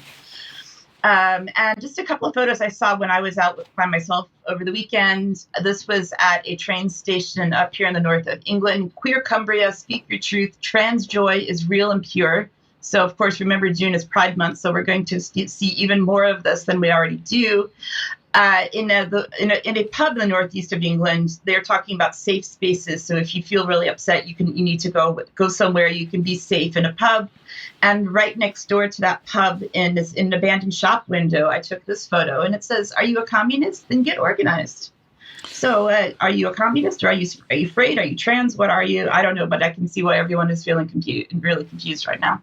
And just a couple of photos I saw when I was out by myself over the weekend. This was at a train station up here in the north of England. Queer Cumbria, speak your truth. Trans joy is real and pure. So, of course, remember June is Pride Month, so we're going to see even more of this than we already do. In a pub in the northeast of England, they're talking about safe spaces. So if you feel really upset, you need to go somewhere you can be safe in a pub. And right next door to that pub, in an abandoned shop window, I took this photo, and it says, "Are you a communist? Then get organized." So are you a communist, or are you afraid? Are you trans? What are you? I don't know, but I can see why everyone is feeling really confused right now.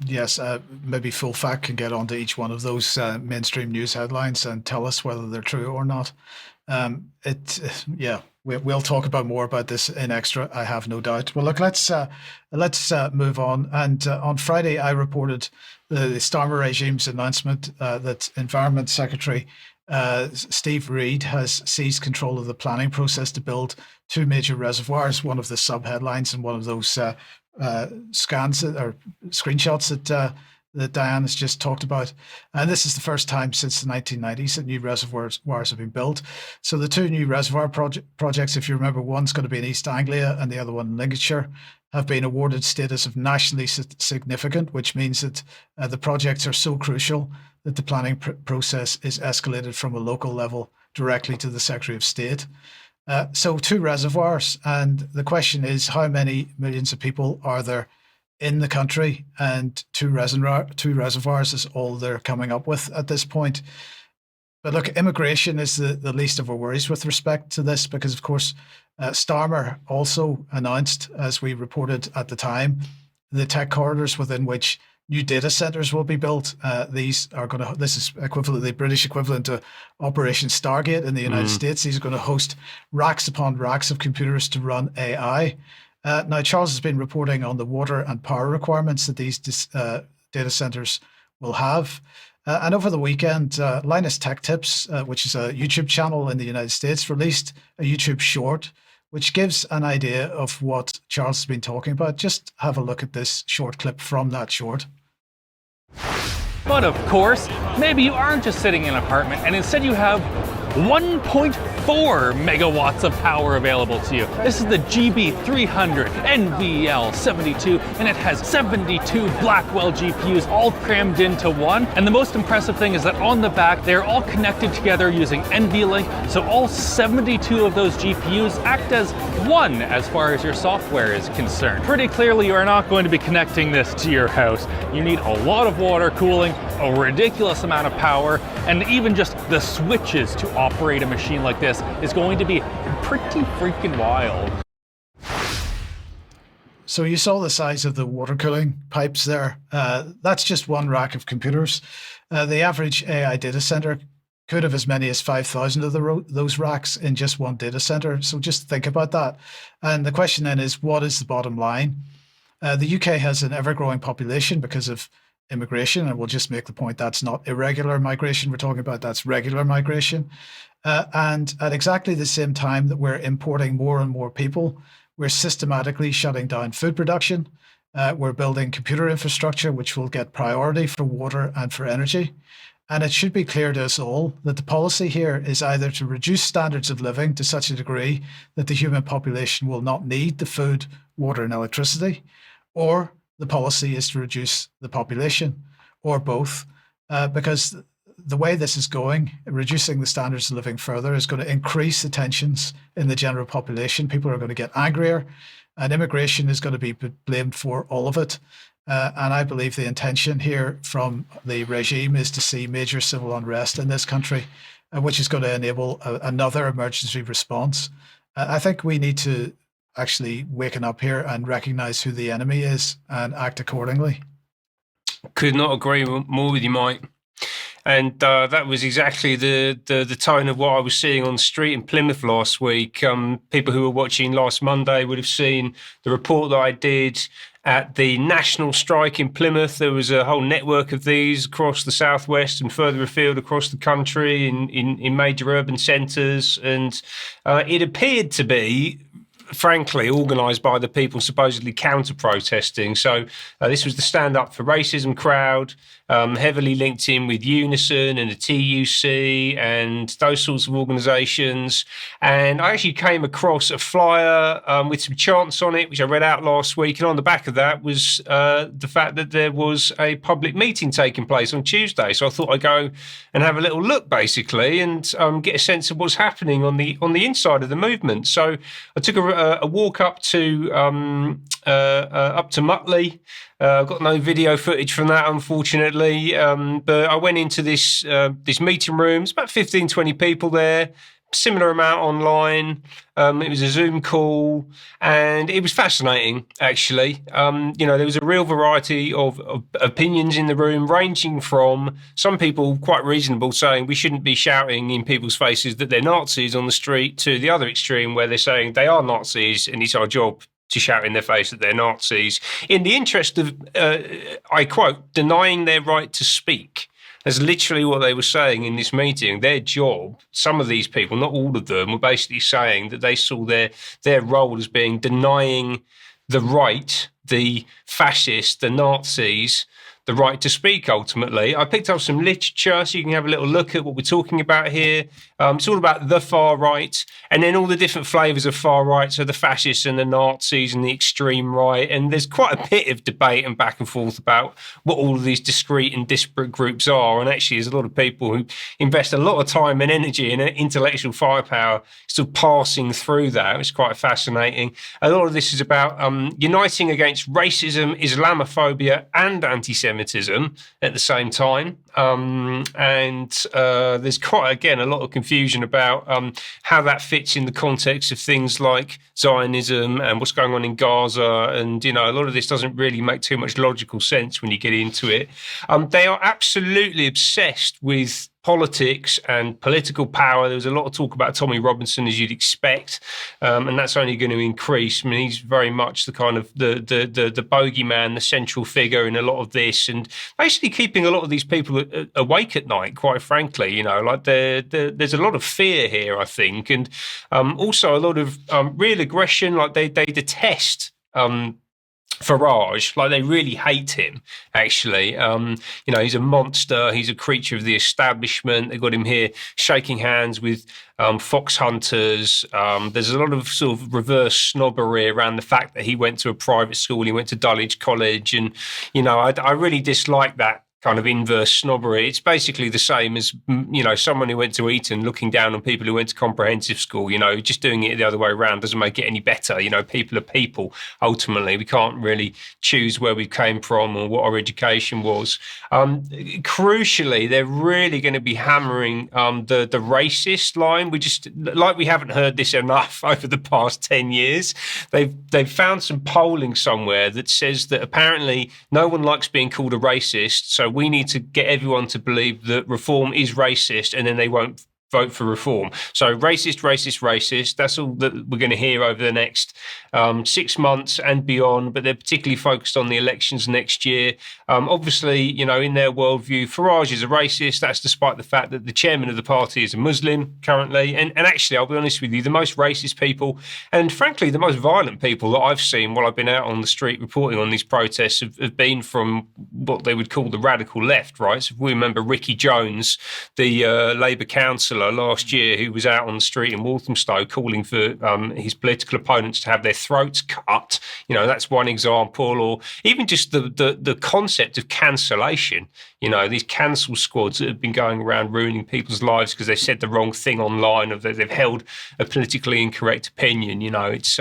Yes, maybe Full Fact can get onto each one of those mainstream news headlines and tell us whether they're true or not. We'll talk about more about this in extra, I have no doubt. Well, look, let's move on. And on Friday, I reported the Starmer regime's announcement that Environment Secretary Steve Reid has seized control of the planning process to build two major reservoirs, one of the sub-headlines and one of those scans or screenshots that Diane has just talked about. And this is the first time since the 1990s that new reservoirs have been built. So the two new reservoir projects, if you remember, one's going to be in East Anglia and the other one in Lincolnshire, have been awarded status of nationally significant, which means that the projects are so crucial that the planning process is escalated from a local level directly to the Secretary of State. So two reservoirs, and the question is, how many millions of people are there in the country? And two reservoirs is all they're coming up with at this point. But look, immigration is the least of our worries with respect to this, because of course Starmer also announced, as we reported at the time, the tech corridors within which new data centers will be built. This is the British equivalent to Operation Stargate in the United States. These are going to host racks upon racks of computers to run AI. Now, Charles has been reporting on the water and power requirements that these data centers will have. And over the weekend, Linus Tech Tips, which is a YouTube channel in the United States, released a YouTube short which gives an idea of what Charles has been talking about. Just have a look at this short clip from that short. But of course, maybe you aren't just sitting in an apartment and instead you have 1.4 megawatts of power available to you. This is the GB300 NVL72, and it has 72 Blackwell GPUs all crammed into one. And the most impressive thing is that on the back, they're all connected together using NVLink, so all 72 of those GPUs act as one as far as your software is concerned. Pretty clearly, you are not going to be connecting this to your house. You need a lot of water cooling, a ridiculous amount of power, and even just the switches to operate a machine like this is going to be pretty freaking wild. So you saw the size of the water cooling pipes there. That's just one rack of computers. The average AI data center could have as many as 5,000 of those racks in just one data center. So just think about that. And the question then is, what is the bottom line? The UK has an ever-growing population because of immigration, and we'll just make the point that's not irregular migration we're talking about, that's regular migration. And at exactly the same time that we're importing more and more people, we're systematically shutting down food production. We're building computer infrastructure, which will get priority for water and for energy. And it should be clear to us all that the policy here is either to reduce standards of living to such a degree that the human population will not need the food, water, and electricity, or the policy is to reduce the population, or both, because the way this is going, reducing the standards of living further is going to increase the tensions in the general population. People are going to get angrier, and immigration is going to be blamed for all of it. And I believe the intention here from the regime is to see major civil unrest in this country, which is going to enable another emergency response. I think we need to actually waken up here and recognize who the enemy is and act accordingly. Could not agree more with you, Mike. And that was exactly the tone of what I was seeing on the street in Plymouth last week. People who were watching last Monday would have seen the report that I did at the national strike in Plymouth. There was a whole network of these across the southwest and further afield across the country in major urban centres. And it appeared to be, frankly, organised by the people supposedly counter-protesting. So this was the Stand Up for Racism crowd, heavily linked in with Unison and the TUC and those sorts of organisations. And I actually came across a flyer with some chants on it, which I read out last week. And on the back of that was the fact that there was a public meeting taking place on Tuesday. So I thought I'd go and have a little look, basically, and get a sense of what's happening on the inside of the movement. So I took a walk up to Mutley. I've got no video footage from that, unfortunately, but I went into this meeting room. It's about 15, 20 people there, similar amount online. It was a Zoom call, and it was fascinating, actually. There was a real variety of opinions in the room, ranging from some people quite reasonable, saying we shouldn't be shouting in people's faces that they're Nazis on the street, to the other extreme where they're saying they are Nazis and it's our job to shout in their face that they're Nazis, in the interest of, I quote, denying their right to speak. That's literally what they were saying in this meeting. Their job, some of these people, not all of them, were basically saying that they saw their role as being denying the right, the fascists, the Nazis, the right to speak, ultimately. I picked up some literature so you can have a little look at what we're talking about here. It's all about the far right, and then all the different flavours of far right, so the fascists and the Nazis and the extreme right. And there's quite a bit of debate and back and forth about what all of these discrete and disparate groups are. And actually, there's a lot of people who invest a lot of time and energy and intellectual firepower still passing through that. It's quite fascinating. A lot of this is about uniting against racism, Islamophobia and anti-Semitism at the same time. There's quite, again, a lot of confusion about how that fits in the context of things like Zionism and what's going on in Gaza. And, a lot of this doesn't really make too much logical sense when you get into it. They are absolutely obsessed with politics and political power. There was a lot of talk about Tommy Robinson, as you'd expect, and that's only going to increase. I mean, he's very much the kind of the bogeyman, the central figure in a lot of this, and basically keeping a lot of these people awake at night. Quite frankly, there's a lot of fear here, I think, and also a lot of real aggression. Like they detest Farage, like they really hate him, actually. He's a monster. He's a creature of the establishment. They've got him here shaking hands with fox hunters. There's a lot of sort of reverse snobbery around the fact that he went to a private school. He went to Dulwich College. And, I really dislike that kind of inverse snobbery. It's basically the same as, someone who went to Eton looking down on people who went to comprehensive school. Just doing it the other way around doesn't make it any better. People are people, ultimately. We can't really choose where we came from or what our education was. Crucially, they're really going to be hammering the racist line. We haven't heard this enough over the past 10 years. They've found some polling somewhere that says that apparently no one likes being called a racist, so we need to get everyone to believe that reform is racist, and then they won't vote for reform. So racist, racist, racist. That's all that we're going to hear over the next 6 months and beyond, but they're particularly focused on the elections next year. Obviously, in their worldview, Farage is a racist. That's despite the fact that the chairman of the party is a Muslim currently. And actually, I'll be honest with you, the most racist people and frankly, the most violent people that I've seen while I've been out on the street reporting on these protests have been from what they would call the radical left, right? So if we remember Ricky Jones, the Labour councillor fella last year who was out on the street in Walthamstow calling for his political opponents to have their throats cut. You know, that's one example. Or even just the concept of cancellation. You know, these cancel squads that have been going around ruining people's lives because they said the wrong thing online, or they've held a politically incorrect opinion. You know, it's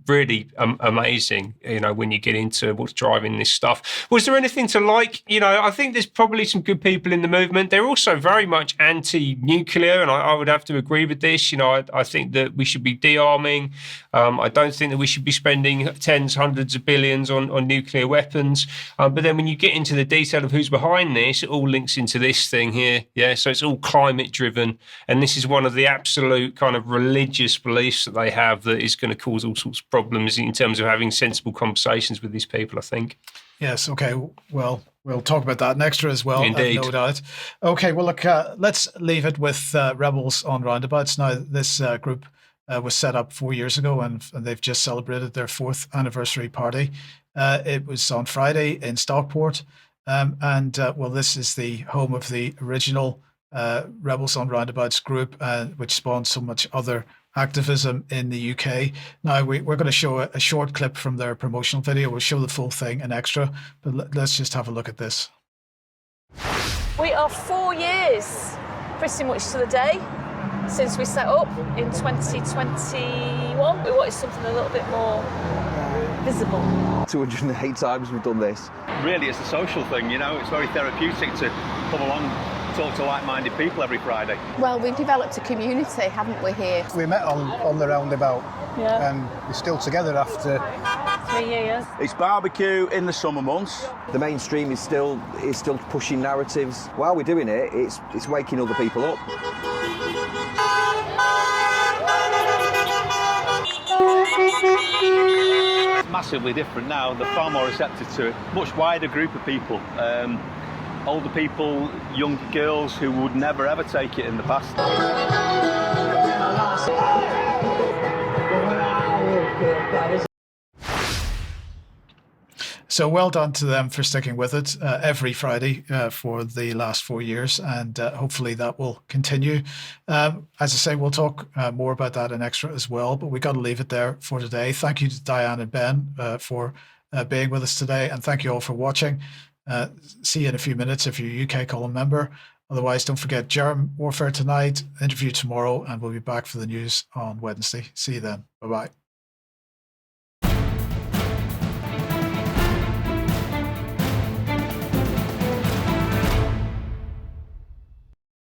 really amazing, you know, when you get into what's driving this stuff. Was there anything to like? You know, I think there's probably some good people in the movement. They're also very much anti-nuclear, and I would have to agree with this. You know, I think that we should be de-arming. I don't think that we should be spending tens, hundreds of billions on nuclear weapons. But then when you get into the detail of who's behind this, it all links into this thing here. Yeah, so it's all climate driven. And this is one of the absolute kind of religious beliefs that they have that is going to cause all sorts of problems in terms of having sensible conversations with these people, I think. Yes, okay. Well, we'll talk about that next as well. Indeed. No doubt. Okay, well, look, let's leave it with Rebels on Roundabouts. Now, this group was set up 4 years ago, and they've just celebrated their 4th anniversary party. It was on Friday in Stockport. Well, this is the home of the original Rebels on Roundabouts group, which spawned so much other activism in the UK. Now, we're going to show a short clip from their promotional video. We'll show the full thing in extra, but let's just have a look at this. We are 4 years, pretty much to the day, since we set up in 2021. We wanted something a little bit more visible. 208 times we've done this. Really, it's a social thing, you know. It's very therapeutic to come along, talk to like-minded people every Friday. Well, we've developed a community, haven't we, here? We met on the roundabout, and we're still together after 3 years. It's barbecue in the summer months. The mainstream is still pushing narratives. While we're doing it, it's waking other people up. It's massively different now. They're far more receptive to it. Much wider group of people. Older people, young girls who would never ever take it in the past. So well done to them for sticking with it every Friday for the last 4 years, and hopefully that will continue. As I say, we'll talk more about that in extra as well, but we got to leave it there for today. Thank you to Diane and Ben for being with us today, and thank you all for watching. See you in a few minutes if you're a UK column member. Otherwise, don't forget Germ Warfare tonight, interview tomorrow, and we'll be back for the news on Wednesday. See you then. Bye-bye.